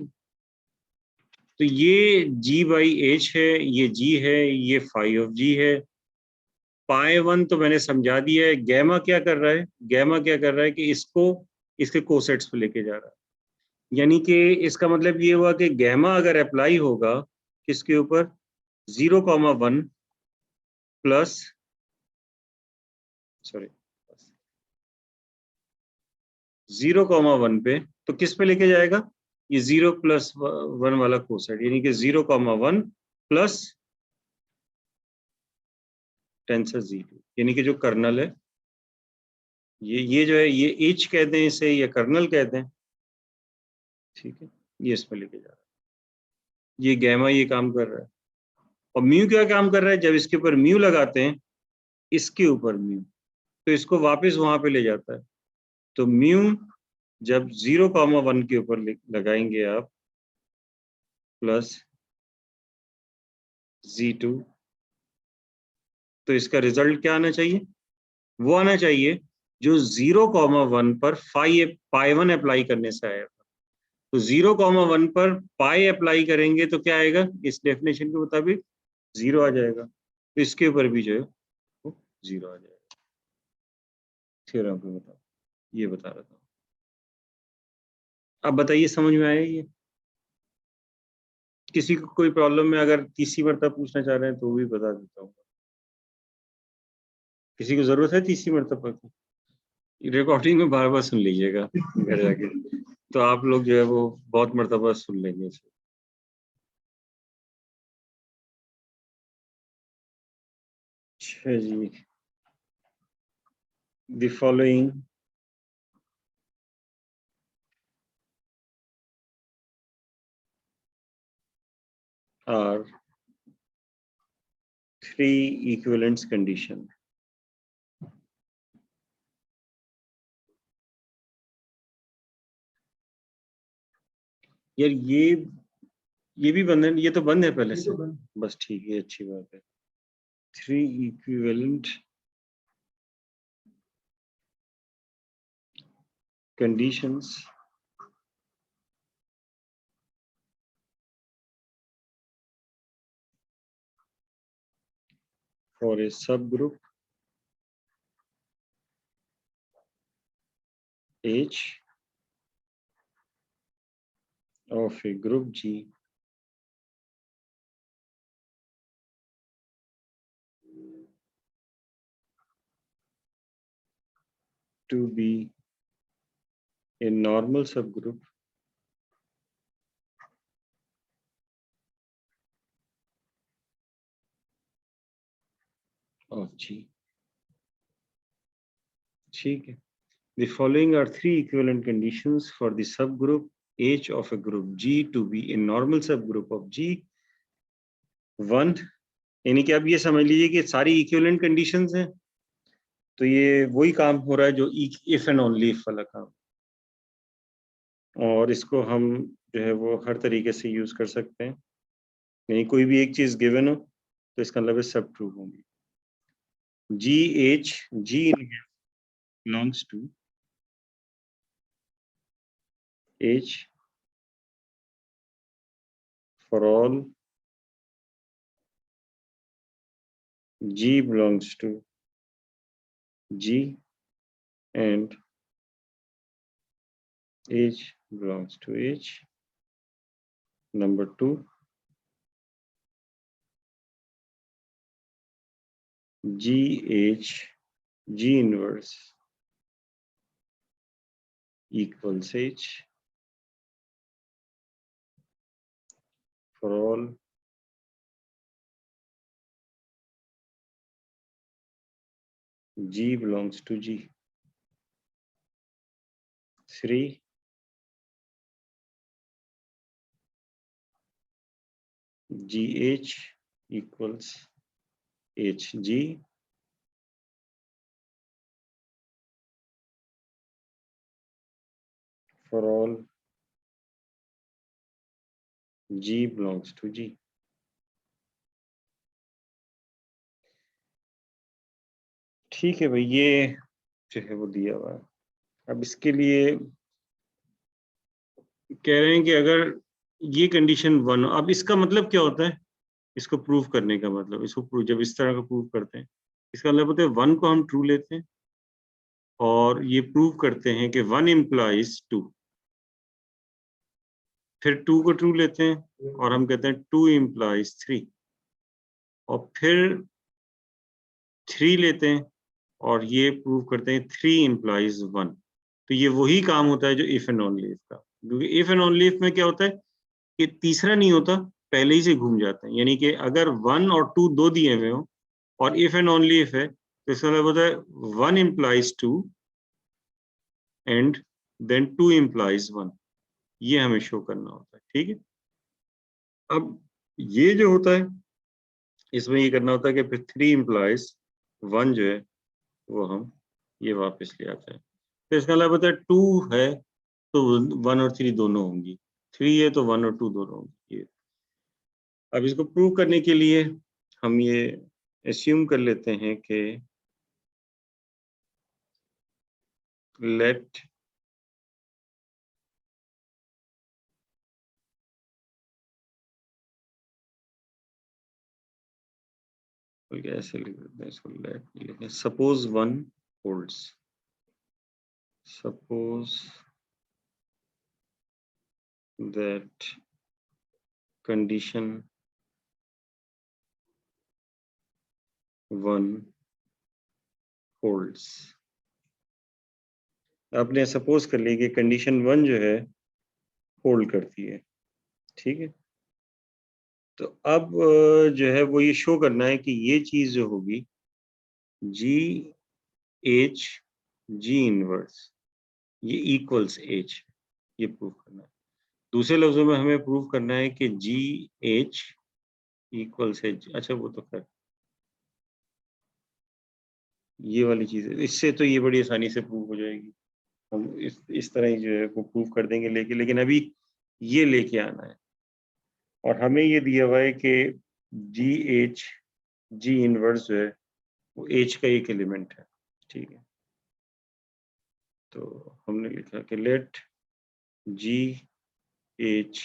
Speaker 1: तो ये G/H है, ये G है, ये फाइव ऑफ G है। पाई 1 तो मैंने समझा दिया है। गैमा क्या कर रहा है, गैमा क्या कर रहा है कि इसको इसके कोसेट्स पे लेके जा रहा है। यानी कि इसका मतलब ये हुआ कि गैमा अगर अप्लाई होगा किसके ऊपर, 0,1 प्लस, सॉरी, 0,1 पे, तो किस पे लेके जाएगा, ये 0+1 वाला कोसेट, यानी कि 0,1 प्लस टेंसर 0, यानी कि जो कर्नल है, ये जो है ये H कहते हैं इसे, ये कर्नल कहते हैं, ठीक है। ये इसमें लेके जा रहा है, ये गैमा ये काम कर रहा है। और म्यू क्या काम कर रहा है, जब इसके ऊपर म्यू लगाते हैं, इसके ऊपर म्यू, तो इसको वापस वहां पे ले जाता है। तो म्यू जब 0,1 के ऊपर लगाएंगे आप प्लस Z2, तो इसका रिजल्ट क्या आना चाहिए, वो आना चाहिए जो 0,1 पर पाई 1 अप्लाई करने से आया। तो 0,1 पर पाई अप्लाई करेंगे तो क्या आएगा, इस डेफिनेशन के मुताबिक 0 आ जाएगा। तो इसके ऊपर भी जो है वो 0 आ जाएगा। थ्योरम को बताओ, ये बता रहा था। अब बताइए समझ में आया ये? किसी को कोई प्रॉब्लम में अगर तीसरी मरतबा पूछना चाह रहे हैं तो भी बता देता हूँ। किसी को जरूरत है तीसरी मरतबा की? रिकॉर्डिंग में बार बार सुन लीजिएगा घर जाके, तो आप लोग जो है वो बहुत मरतबा सुन लेंगे इसे। अच्छा जी, the following are 3 equivalence condition. यार ये भी बंद है, ये तो बंद है पहले से, बस ठीक है, अच्छी बात है। 3 equivalent conditions for a subgroup H of a group G to be a normal subgroup of G. ठीक है। The following are 3 equivalent conditions for the subgroup H of a group G to be a normal subgroup of G1, यानी कि आप ये समझ लीजिए कि सारी इक्विवेलेंट कंडीशंस हैं। तो ये वही काम हो रहा है जो इफ एंड ओनली इफ वाला काम, और इसको हम जो है वो हर तरीके से यूज कर सकते हैं। यानी कोई भी एक चीज गिवन हो तो इसका मतलब सब ट्रू होंगी। G belongs to H for all G belongs to G and H belongs to H. Number 2, G inverse equals H for all G belongs to G. 3, GH equals HG for all G belongs to G. ठीक है भाई, ये जो है वो दिया हुआ है। अब इसके लिए कह रहे हैं कि अगर ये कंडीशन 1, अब इसका मतलब क्या होता है, इसको प्रूव करने का मतलब, इसको जब इस तरह का प्रूव करते हैं, इसका मतलब होता है 1 को हम ट्रू लेते हैं और ये प्रूव करते हैं कि 1 इम्प्लाइज 2, फिर 2 को ट्रू लेते हैं और हम कहते हैं 2 इम्प्लाइज 3, और फिर 3 लेते हैं और ये प्रूव करते हैं 3 इम्प्लाइज 1। तो ये वही काम होता है जो इफ एंड ओनली इफ का, क्योंकि इफ एंड ओनली इफ में क्या होता है कि तीसरा नहीं होता, पहले ही से घूम जाते हैं। यानी कि अगर 1 और 2 दो दिए हुए हो और इफ एंड ओनली इफ है तो इसका मतलब होता है 1 इम्प्लाइज 2 एंड देन 2 इम्प्लाइज 1, ये हमें शो करना होता है। ठीक है, अब ये जो होता है इसमें ये करना होता है कि फिर 3 इम्प्लाइज 1 जो है वो हम ये वापस ले आते हैं। तो इसका मतलब होता है 2 है तो 1 और 3 दोनों होंगी, 3 है तो 1 और 2 दोनों होंगी। अब इसको प्रूव करने के लिए हम ये एस्यूम कर लेते हैं कि लेट ऐसे लिख देते हैं इसको, लेट लिखें, suppose 1 holds, suppose that condition 1 holds. आपने सपोज कर लिया कि कंडीशन 1 जो है होल्ड करती है, ठीक है। तो अब जो है वो ये शो करना है कि ये चीज जो होगी जी एच जी इनवर्स ये इक्वल्स एच, ये प्रूव करना है। दूसरे लफ्जों में हमें प्रूव करना है कि जी एच इक्वल्स एच। अच्छा वो तो खैर ये वाली चीज है, इससे तो ये बड़ी आसानी से प्रूव हो जाएगी, हम इस तरह ही जो है वो प्रूव कर देंगे लेके, लेकिन अभी ये लेके आना है। और हमें ये दिया हुआ है कि जी एच जी इनवर्स जो है वो एच का एक एलिमेंट है, ठीक है। तो हमने लिखा कि let G H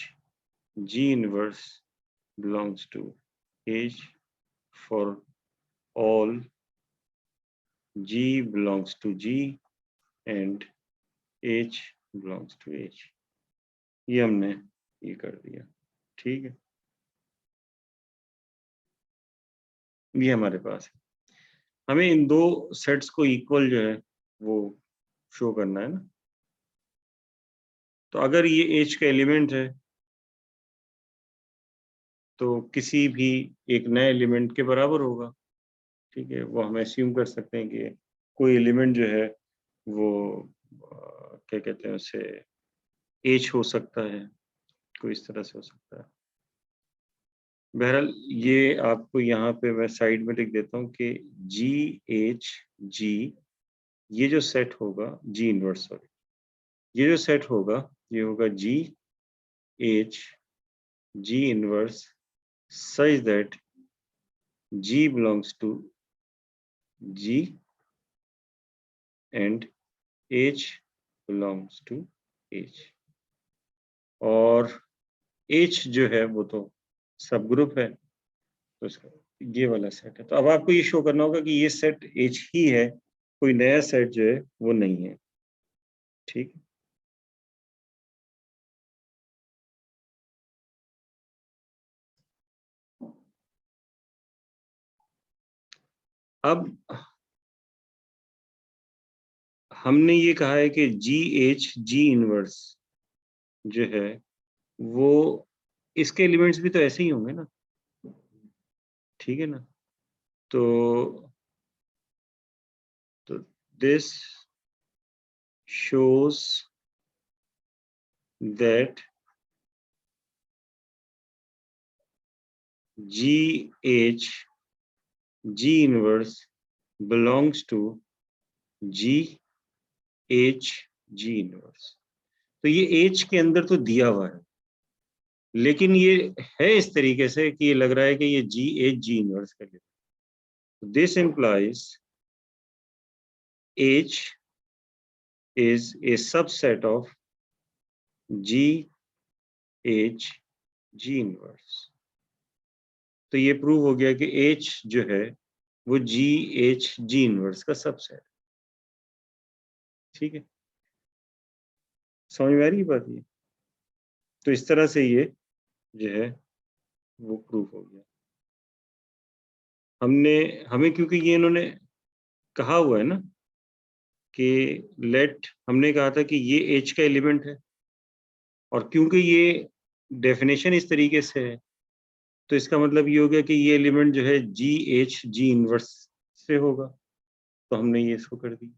Speaker 1: G inverse belongs to H for all G belongs to G and H belongs to H। ये हमने ये कर दिया, ठीक है। ये हमारे पास है। हमें इन दो सेट्स को इक्वल जो है वो शो करना है ना। तो अगर ये H का एलिमेंट है तो किसी भी एक नए एलिमेंट के बराबर होगा, ठीक है। वो हम एस्यूम कर सकते हैं कि कोई एलिमेंट जो है वो क्या कहते हैं उसे H हो सकता है, कोई इस तरह से हो सकता है। बहरहाल ये आपको यहाँ पे मैं साइड में लिख देता हूँ कि जी एच जी ये जो सेट होगा जी इनवर्स, सॉरी, ये जो सेट होगा ये होगा G H G inverse such that G belongs to G and H belongs to H. और एच जो है वो तो सब ग्रुप है, तो इसका ये वाला सेट है। तो अब आपको ये शो करना होगा कि ये सेट एच ही है, कोई नया सेट जो है वो नहीं है, ठीक है। अब हमने ये कहा है कि जी एच जी इनवर्स जो है वो इसके एलिमेंट्स भी तो ऐसे ही होंगे ना, ठीक है ना। तो तो this shows that G H G inverse belongs to G H G inverse. तो ये एच के अंदर तो दिया हुआ है, लेकिन ये है इस तरीके से कि ये लग रहा है कि ये जी एच जी इनवर्स का है। This implies H is a subset of G H G inverse. तो ये प्रूव हो गया कि H जो है वो G H G इनवर्स का सबसेट, ठीक है। समझ में आ रही है बात ये? तो इस तरह से ये जो है वो प्रूव हो गया। हमने हमें क्योंकि ये इन्होंने कहा हुआ है ना कि लेट, हमने कहा था कि ये H का एलिमेंट है, और क्योंकि ये डेफिनेशन इस तरीके से है तो इसका मतलब ये हो गया कि ये एलिमेंट जो है जी एच जी इनवर्स से होगा। तो हमने ये इसको कर दिया।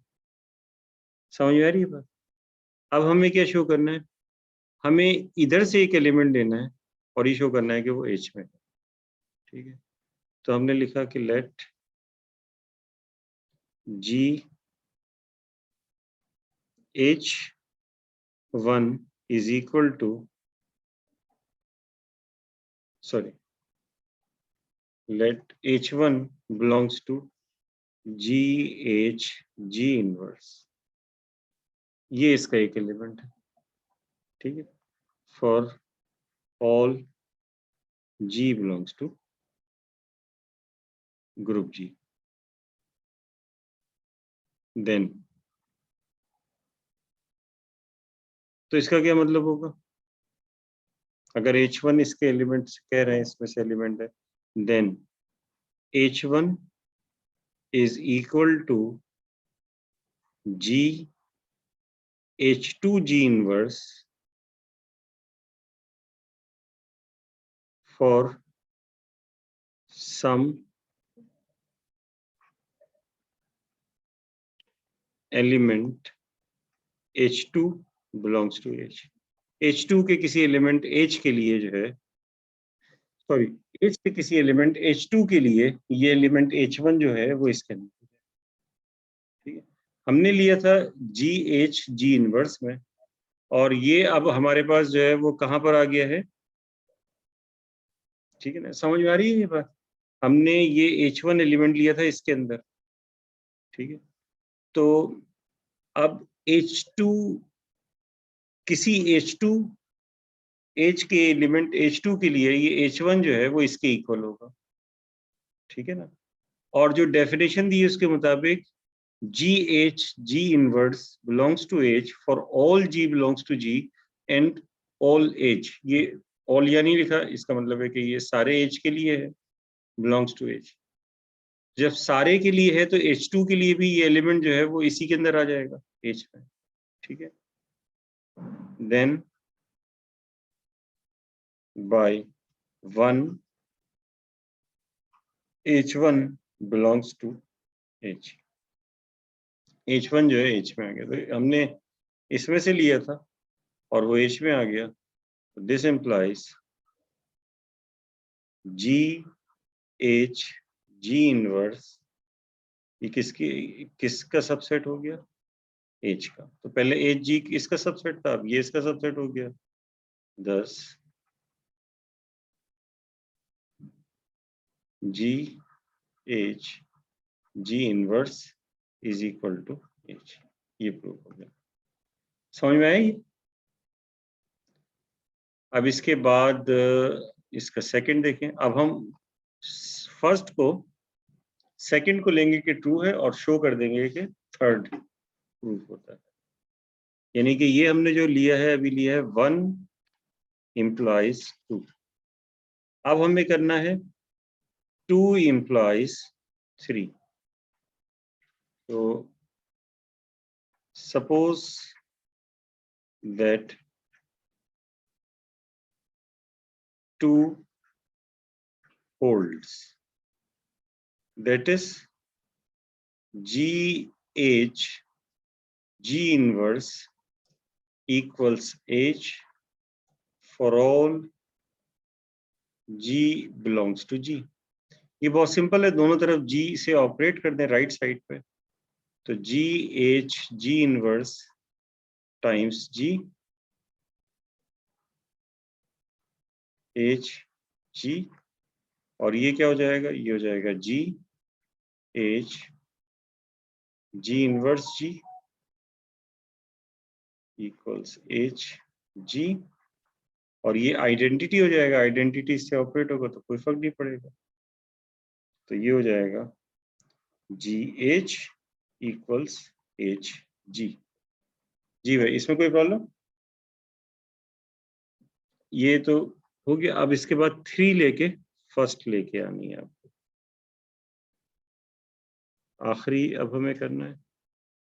Speaker 1: समझ में आ रही है बात? अब हमें क्या शो करना है, हमें इधर से एक एलिमेंट लेना है और ये शो करना है कि वो एच में है, ठीक है। तो हमने लिखा कि late GH1 is equal to, sorry, let H1 belongs to GH inverse, ये इसका एक एलिमेंट है, ठीक है, for all G belongs to group G. Then तो इसका क्या मतलब होगा, अगर H1 इसके एलिमेंट कह रहे हैं, इसमें से एलिमेंट है, then H1 is equal to G H2 G inverse for some element H2 belongs to H. H2 के किसी एलिमेंट H के लिए जो है, सॉरी, H के किसी एलिमेंट H2 के लिए ये एलिमेंट H1 जो है वो इसके अंदर, ठीक है, हमने लिया था GH G इनवर्स में, और ये अब हमारे पास जो है वो कहाँ पर आ गया है, ठीक है ना, समझ में आ रही है ये बात, हमने ये H1 एलिमेंट लिया था इसके अंदर, ठीक है, तो अब H2 किसी H2 H के एलिमेंट H2 के लिए ये H1 जो है वो इसके इक्वल होगा, ठीक है ना, और जो डेफिनेशन दी है उसके मुताबिक GH G inverse belongs to H for all G belongs to G and all H, ये all या नहीं लिखा, इसका मतलब है कि ये सारे H के लिए है, belongs to H, जब सारे के लिए है तो H2 के लिए भी ये एलिमेंट जो है वो इसी के अंदर आ जाएगा H में, ठीक है, then by 1 H1 belongs to H, H1 जो है H में आ गया, तो हमने इसमें से लिया था और वो H में आ गया, this implies GH G inverse ये किसका सबसेट हो गया, H का, तो पहले H G इसका सबसेट था, अब ये इसका सबसेट हो गया, 10 GH G inverse is equal to H, ये प्रूव हो गया, समझ में आई। अब इसके बाद इसका सेकंड देखें, अब हम फर्स्ट को सेकंड को लेंगे कि ट्रू है और शो कर देंगे कि थर्ड प्रूफ होता है, यानी कि ये हमने जो लिया है अभी लिया है 1 implies 2, अब हमें करना है 2 implies 3, तो suppose that 2 holds, that is GH G inverse equals H for all G belongs to G, ये बहुत सिंपल है, दोनों तरफ G से ऑपरेट कर दें राइट साइड पे, तो GH G inverse times G H G, और ये क्या हो जाएगा, ये हो जाएगा G H G inverse G equals H G, और ये आइडेंटिटी हो जाएगा, आइडेंटिटी से ऑपरेट होगा तो कोई फर्क नहीं पड़ेगा, तो ये हो जाएगा GH इक्वल्स HG। जी भाई, इसमें कोई प्रॉब्लम, ये तो हो गया, अब इसके बाद 3 लेके फर्स्ट लेके आनी है आपको, आखिरी अब हमें करना है,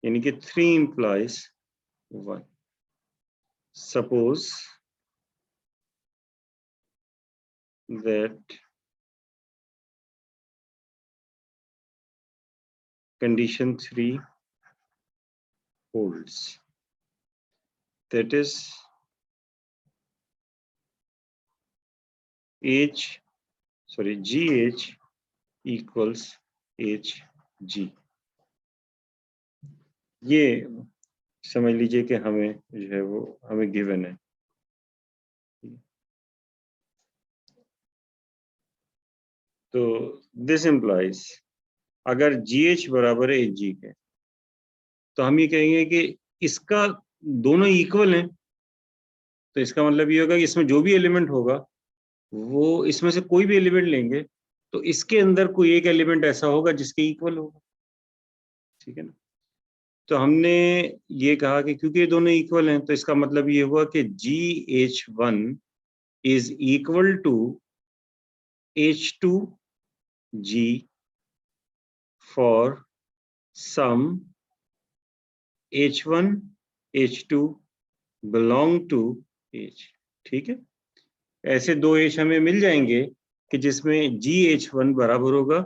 Speaker 1: यानी कि 3 implies 1, suppose that condition 3 holds, that is GH equals H G. ये समझ लीजिए कि हमें जो है वो हमें गिवन है। तो दिस इम्प्लाइज अगर जी एच बराबर है एच जी के, तो हम ये कहेंगे कि इसका दोनों इक्वल हैं। तो इसका मतलब ये होगा कि इसमें जो भी एलिमेंट होगा वो इसमें से कोई भी एलिमेंट लेंगे तो इसके अंदर कोई एक एलिमेंट ऐसा होगा जिसके इक्वल होगा। ठीक है ना। तो हमने ये कहा कि क्योंकि ये दोनों इक्वल हैं तो इसका मतलब ये हुआ कि GH1 is equal to H2G for some H1 H2 belong to H। ठीक है। ऐसे दो H हमें मिल जाएंगे कि जिसमें GH1 बराबर होगा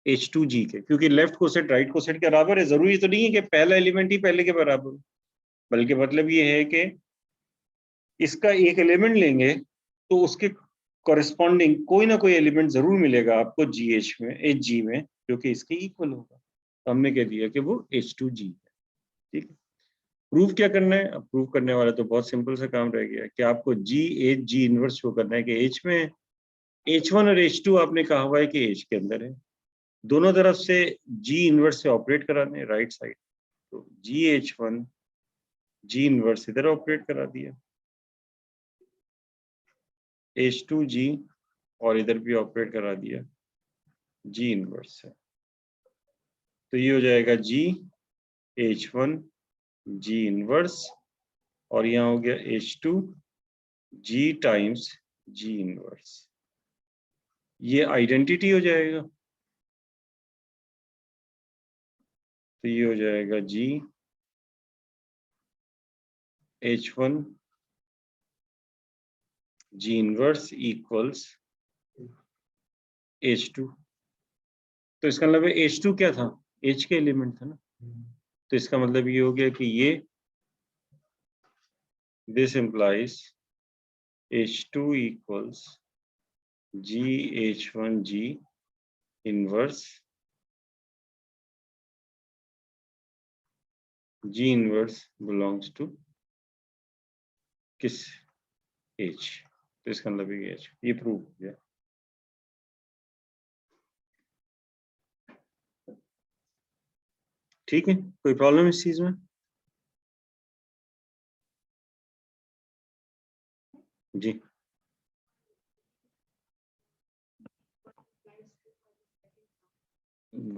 Speaker 1: H2G के, क्योंकि लेफ्ट कोसेट राइट कोसेट के बराबर है। जरूरी तो नहीं है कि पहला एलिमेंट ही पहले के बराबर हो, बल्कि मतलब ये है कि इसका एक एलिमेंट लेंगे तो उसके कॉरेस्पॉन्डिंग कोई ना कोई एलिमेंट जरूर मिलेगा आपको GH में, HG में, जो कि इसके इक्वल होगा। तो हमने कह दिया कि वो H2G है। ठीक है। प्रूफ क्या करना है? अब प्रूफ करने वाला तो बहुत सिंपल सा काम रह गया कि आपको GH G इनवर्स शो करना है कि H में H1 और H2 आपने कहा हुआ है कि H के अंदर है। दोनों तरफ से G इनवर्स से ऑपरेट कराने राइट साइड। तो GH1 G इनवर्स इधर ऑपरेट करा दिया, H2G और इधर भी ऑपरेट करा दिया G इनवर्स से। तो ये हो जाएगा GH1 G इनवर्स और यहाँ हो गया H2G टाइम्स G इनवर्स। ये आइडेंटिटी हो जाएगा। तो ये हो जाएगा GH1 G inverse equals H2। तो इसका मतलब H2 क्या था? H के एलिमेंट था ना। तो इसका मतलब ये हो गया कि ये this implies H2 equals GH1G inverse G inverse belongs to किस? H। तो इसका मतलब ये H, ये प्रूव हो गया। ठीक है, कोई प्रॉब्लम इस चीज में? जी।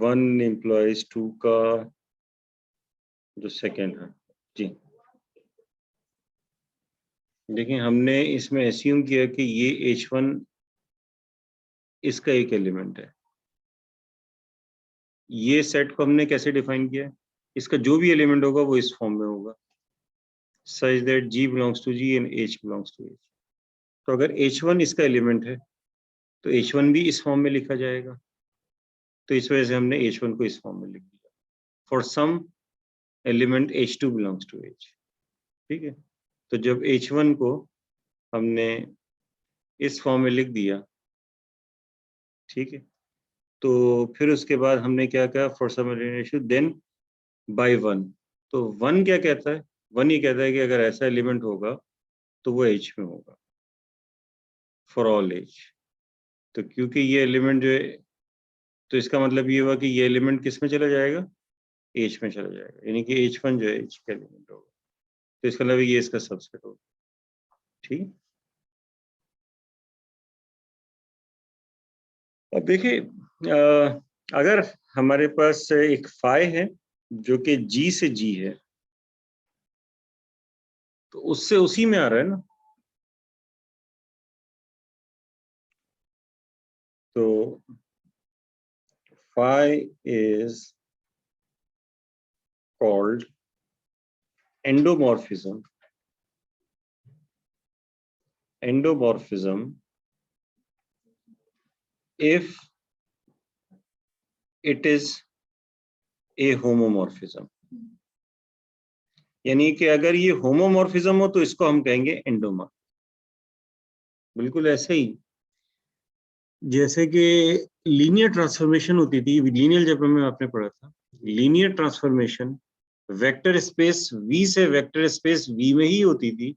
Speaker 1: 1 इम्प्लॉइज 2 का जो सेकेंड है। जी देखिए, हमने इसमें एस्यूम किया कि ये H1 इसका एक एलिमेंट है। ये सेट को हमने कैसे डिफाइन किया? इसका जो भी एलिमेंट होगा वो इस फॉर्म में होगा, such that G belongs to G and H belongs to H। तो अगर H1 इसका एलिमेंट है तो H1 भी इस फॉर्म में लिखा जाएगा। तो इस वजह से हमने H1 को इस फॉर्म में लिख दिया, for some element H2 belongs to H। ठीक है। तो जब H1 को हमने इस फॉर्म में लिख दिया, ठीक है, तो फिर उसके बाद हमने क्या कहा? For some element then by 1। तो 1 क्या कहता है? 1 ये कहता है कि अगर ऐसा एलिमेंट होगा तो वो H में होगा, फॉर ऑल H। तो क्योंकि ये एलिमेंट जो है, तो इसका मतलब ये हुआ कि ये एलिमेंट किस में चला जाएगा? H में चला जाएगा, यानी कि H1 जो है H का एलिमेंट होगा। तो इसका मतलब ये इसका सबसेट होगा। ठीक। अब देखिए, अगर हमारे पास एक फाई है जो कि G से G है, तो उससे उसी में आ रहा है ना। तो phi is called endomorphism if it is a homomorphism। यानी कि अगर ये होमोमॉर्फिज्म हो तो इसको हम कहेंगे एंडोमॉर्फ। बिल्कुल ऐसे ही जैसे कि लीनियर ट्रांसफॉर्मेशन होती थी, लीनियर जब में आपने पढ़ा था, linear transformation vector space V से वेक्टर स्पेस V में ही होती थी,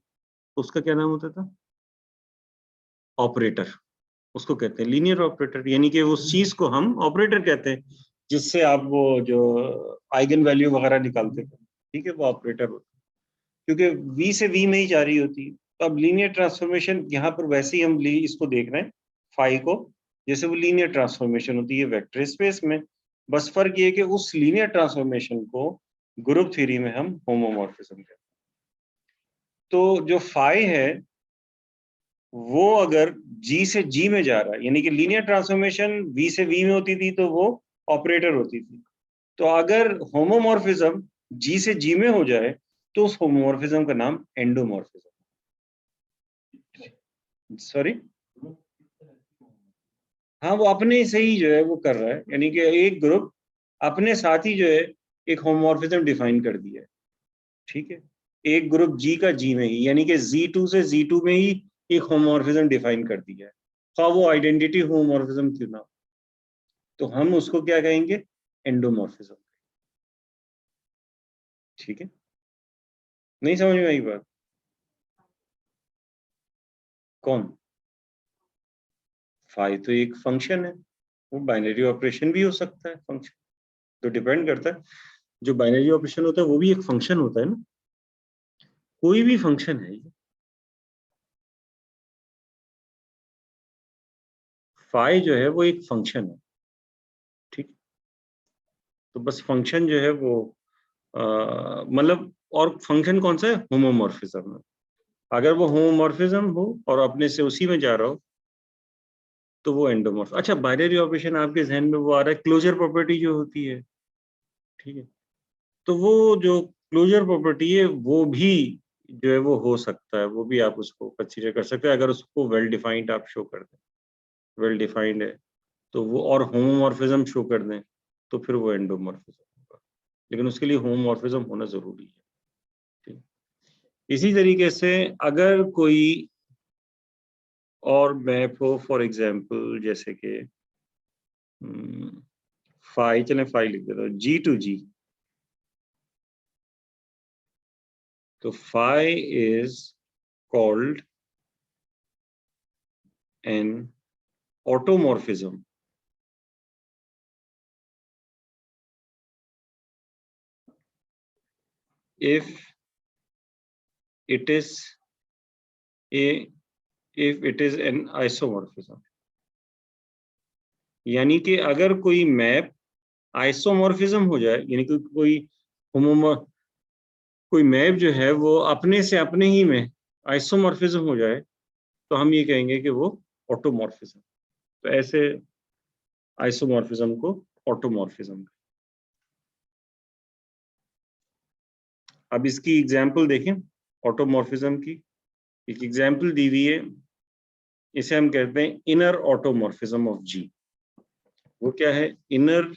Speaker 1: उसका क्या नाम होता था? ऑपरेटर, उसको कहते हैं लीनियर ऑपरेटर, यानी कि उस चीज को हम ऑपरेटर कहते हैं जिससे आप वो जो आइगन वैल्यू वगैरह निकालते थे, ठीक है, वो ऑपरेटर होता है, क्योंकि V से V में ही जारी होती है। तो अब लीनियर ट्रांसफॉर्मेशन यहाँ पर वैसे ही हम इसको देख रहे हैं फाई को, जैसे वो लीनियर ट्रांसफॉर्मेशन होती है वेक्टर स्पेस में, बस फर्क ये है कि उस लीनियर ट्रांसफॉर्मेशन को ग्रुप थ्योरी में हम होमोमॉर्फिज्म कहते हैं। तो जो फाई है वो अगर G से G में जा रहा है, यानी कि लीनियर ट्रांसफॉर्मेशन V से V में होती थी तो वो ऑपरेटर होती थी, तो अगर होमोमॉर्फिज्म G से G में हो जाए तो उस होमोमॉर्फिज्म का नाम एंडोमॉर्फिज्म। सॉरी, हाँ, वो अपने से ही जो है वो कर रहा है, यानी कि एक ग्रुप अपने साथ ही जो है एक होमोमॉर्फिज्म डिफाइन कर दिया है, ठीक है, एक ग्रुप G का G में ही, यानी कि Z2 से Z2 में ही एक होमोमॉर्फिज्म डिफाइन कर दिया है, हाँ वो आइडेंटिटी होमोमॉर्फिज्म क्यों ना, तो हम उसको क्या कहेंगे? एंडोमॉर्फिज्म। ठीक है, नहीं समझ में आई बात? कौन? फाई तो एक फंक्शन है, वो बाइनरी ऑपरेशन भी हो सकता है, फंक्शन तो डिपेंड करता है, जो बाइनरी ऑपरेशन होता है वो भी एक फंक्शन होता है ना, कोई भी फंक्शन है ये। फाई जो है वो एक फंक्शन है, ठीक, तो बस फंक्शन जो है वो मतलब, और फंक्शन कौन सा है? होमोमॉर्फिज्म है। अगर वो होमोमॉर्फिज्म हो और अपने से उसी में जा रहा हो तो वो एंडोमॉर्फ। अच्छा, बाइनरी ऑपरेशन आपके जहन में वो आ रहा है क्लोजर प्रॉपर्टी जो होती है, ठीक है, तो वो जो क्लोजर प्रॉपर्टी है वो भी जो है वो हो सकता है, वो भी आप उसको कंसीडर कर सकते हैं अगर उसको वेल डिफाइंड आप शो कर दें, वेल डिफाइंड है तो वो, और होमोमॉर्फिज्म शो कर दें तो फिर वो एंडोमॉर्फिज्म होगा, लेकिन उसके लिए होमोमॉर्फिज्म होना जरूरी है, ठीक। इसी तरीके से अगर कोई और मैप हो, फॉर एग्जांपल जैसे कि फाई, चलें फाई लिख देता हूँ, G2G, तो phi is called an automorphism if it is a if it is an isomorphism, यानी कि अगर कोई मैप आइसोमॉर्फिज्म हो जाए, यानी कि कोई मैप जो है वो अपने से अपने ही में आइसोमॉर्फिज्म हो जाए तो हम ये कहेंगे कि वो ऑटोमॉर्फिज्म। तो ऐसे आइसोमॉर्फिज्म को ऑटोमॉर्फिज्म। अब इसकी एग्जाम्पल देखें ऑटोमॉर्फिज्म की, एक एग्जाम्पल दी हुई है, इसे हम कहते हैं इनर ऑटोमॉर्फिज्म ऑफ जी। वो क्या है इनर?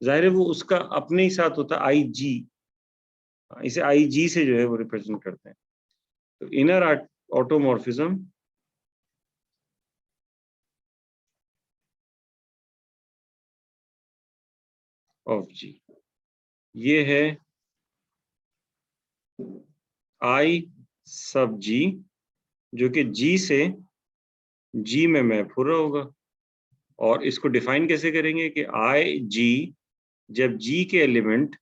Speaker 1: जाहिर है वो उसका अपने ही साथ होता है आई जी, इसे आई जी से जो है वो रिप्रेजेंट करते हैं। तो इनर ऑटोमॉर्फिज्म ऑफ जी, ये है आई सब जी, जो कि जी से जी में मैप हो रहा होगा, और इसको डिफाइन कैसे करेंगे कि आई जी जब जी के एलिमेंट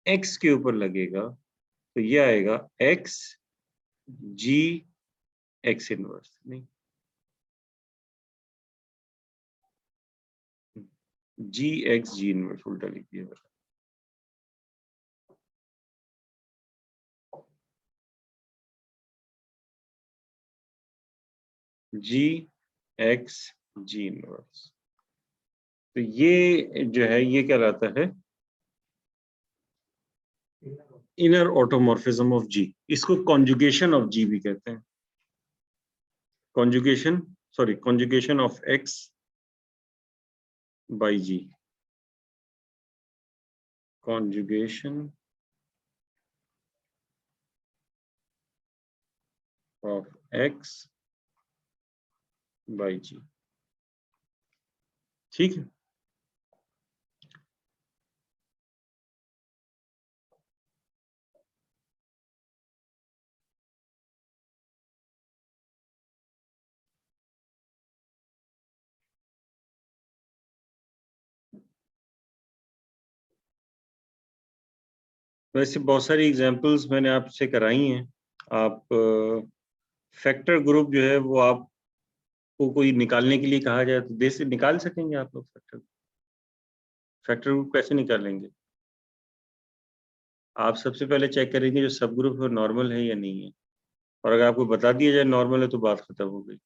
Speaker 1: एक्स के ऊपर लगेगा तो ये आएगा एक्स जी एक्स इनवर्स, नहीं जी एक्स जी इनवर्स, उल्टा लिख दिया। जी एक्स जी इनवर्स, तो ये जो है ये क्या रहता है? इनर ऑटोमॉर्फिज्म ऑफ जी, इसको कॉन्जुगेशन ऑफ जी भी कहते हैं, conjugation, sorry conjugation of X by G, conjugation of X by G. ठीक है। वैसे बहुत सारी एग्जांपल्स मैंने आपसे कराई हैं। आप फैक्टर ग्रुप जो है वो आपको कोई निकालने के लिए कहा जाए तो दे से निकाल सकेंगे आप लोग फैक्टर ग्रुप कैसे निकालेंगे? आप सबसे पहले चेक करेंगे जो सब ग्रुप है नॉर्मल है या नहीं है, और अगर आपको बता दिया जाए नॉर्मल है तो बात खत्म हो गई।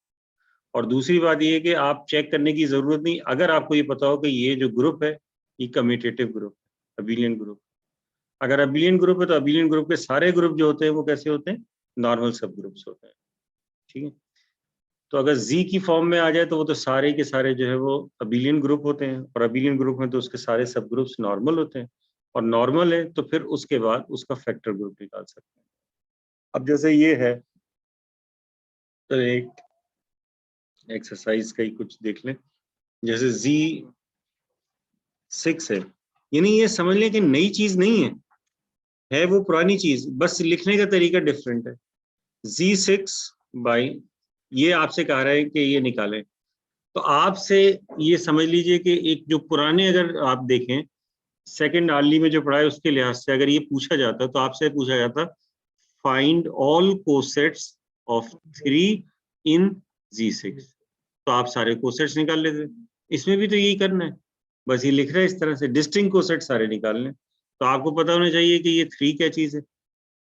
Speaker 1: और दूसरी बात ये है कि आप चेक करने की जरूरत नहीं, अगर आपको ये पता हो कि ये जो ग्रुप है ये कम्यूटेटिव ग्रुप है, अबिलियन ग्रुप। अगर अबिलियन ग्रुप है तो अबिलियन ग्रुप के सारे ग्रुप जो होते हैं वो कैसे होते हैं? नॉर्मल सब ग्रुप्स होते हैं। ठीक है। तो अगर जी की फॉर्म में आ जाए तो वो तो सारे के सारे जो है वो अबिलियन ग्रुप होते हैं, और अबिलियन ग्रुप में तो उसके सारे सब ग्रुप्स नॉर्मल होते हैं, और नॉर्मल है तो फिर उसके बाद उसका फैक्टर ग्रुप निकाल सकते हैं। अब जैसे ये है तो एक एक्सरसाइज का ही कुछ देख लें। जैसे Z6 है, यानी ये समझ लें कि नई चीज नहीं है वो पुरानी चीज, बस लिखने का तरीका डिफरेंट है। Z6 बाई, ये आपसे कह रहा है कि ये निकालें, तो आपसे ये समझ लीजिए कि एक जो पुराने, अगर आप देखें सेकंड आर्ली में जो पढ़ा है उसके लिहाज से अगर ये पूछा जाता तो आपसे पूछा जाता find all cosets of 3 in Z6, तो आप सारे कोसेट्स निकाल लेते। इसमें भी तो यही करना है, बस ये लिख रहा है इस तरह से डिस्टिंक्ट कोसेट सारे निकालने। तो आपको पता होना चाहिए कि ये 3 क्या चीज है,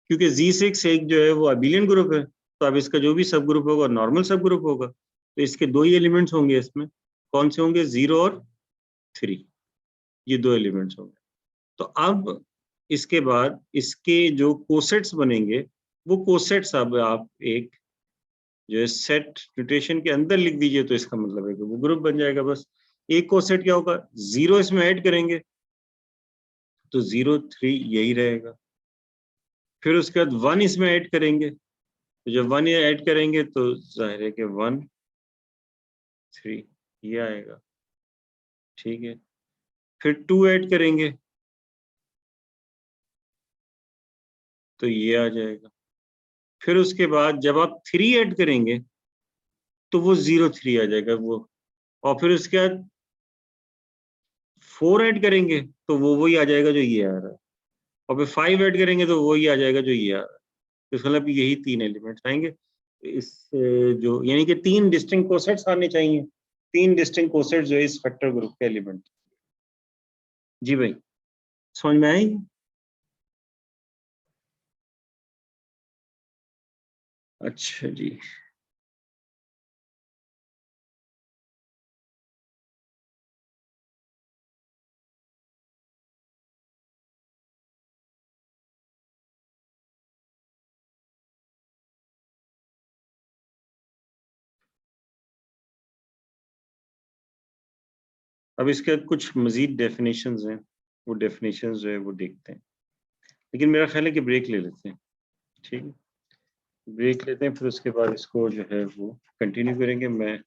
Speaker 1: क्योंकि Z6 एक जो है वो अबिलियन ग्रुप है, तो अब इसका जो भी सब ग्रुप होगा नॉर्मल सब ग्रुप होगा, तो इसके दो ही एलिमेंट्स होंगे इसमें। कौन से होंगे? 0 और 3, ये दो एलिमेंट्स होंगे। तो अब इसके बाद इसके जो कोसेट्स बनेंगे वो कोसेट्स अब आप एक जो है सेट नोटेशन के अंदर लिख दीजिए, तो इसका मतलब है कि वो ग्रुप बन जाएगा। बस एक कोसेट क्या होगा? 0 इसमें ऐड करेंगे तो 0 3 यही रहेगा, फिर उसके बाद 1 इसमें ऐड करेंगे, तो जब 1 ऐड करेंगे तो जाहिर है कि 1 3 ये आएगा। ठीक है। फिर 2 ऐड करेंगे तो ये आ जाएगा। फिर उसके बाद जब आप 3 ऐड करेंगे तो वो 0 3 आ जाएगा वो, और फिर उसके बाद 4 ऐड करेंगे तो वो वही आ जाएगा जो ये आ रहा है, और फिर 5 ऐड करेंगे तो वही आ जाएगा जो ये आ रहा है। तो इसका मतलब यही 3 एलिमेंट्स आएंगे। इस जो यानी कि 3 डिस्टिंक्ट कोसेट्स आने चाहिए, 3 डिस्टिंक्ट कोसेट्स जो है इस फैक्टर ग्रुप के एलिमेंट। जी भाई, समझ में आई? अच्छा जी। अब इसके कुछ मजीद डेफिनेशंस हैं, वो डेफिनेशंस जो है वो देखते हैं, लेकिन मेरा ख्याल है कि ब्रेक ले लेते हैं। ठीक है, ब्रेक लेते हैं, फिर उसके बाद इसको जो है वो कंटिन्यू करेंगे। मैं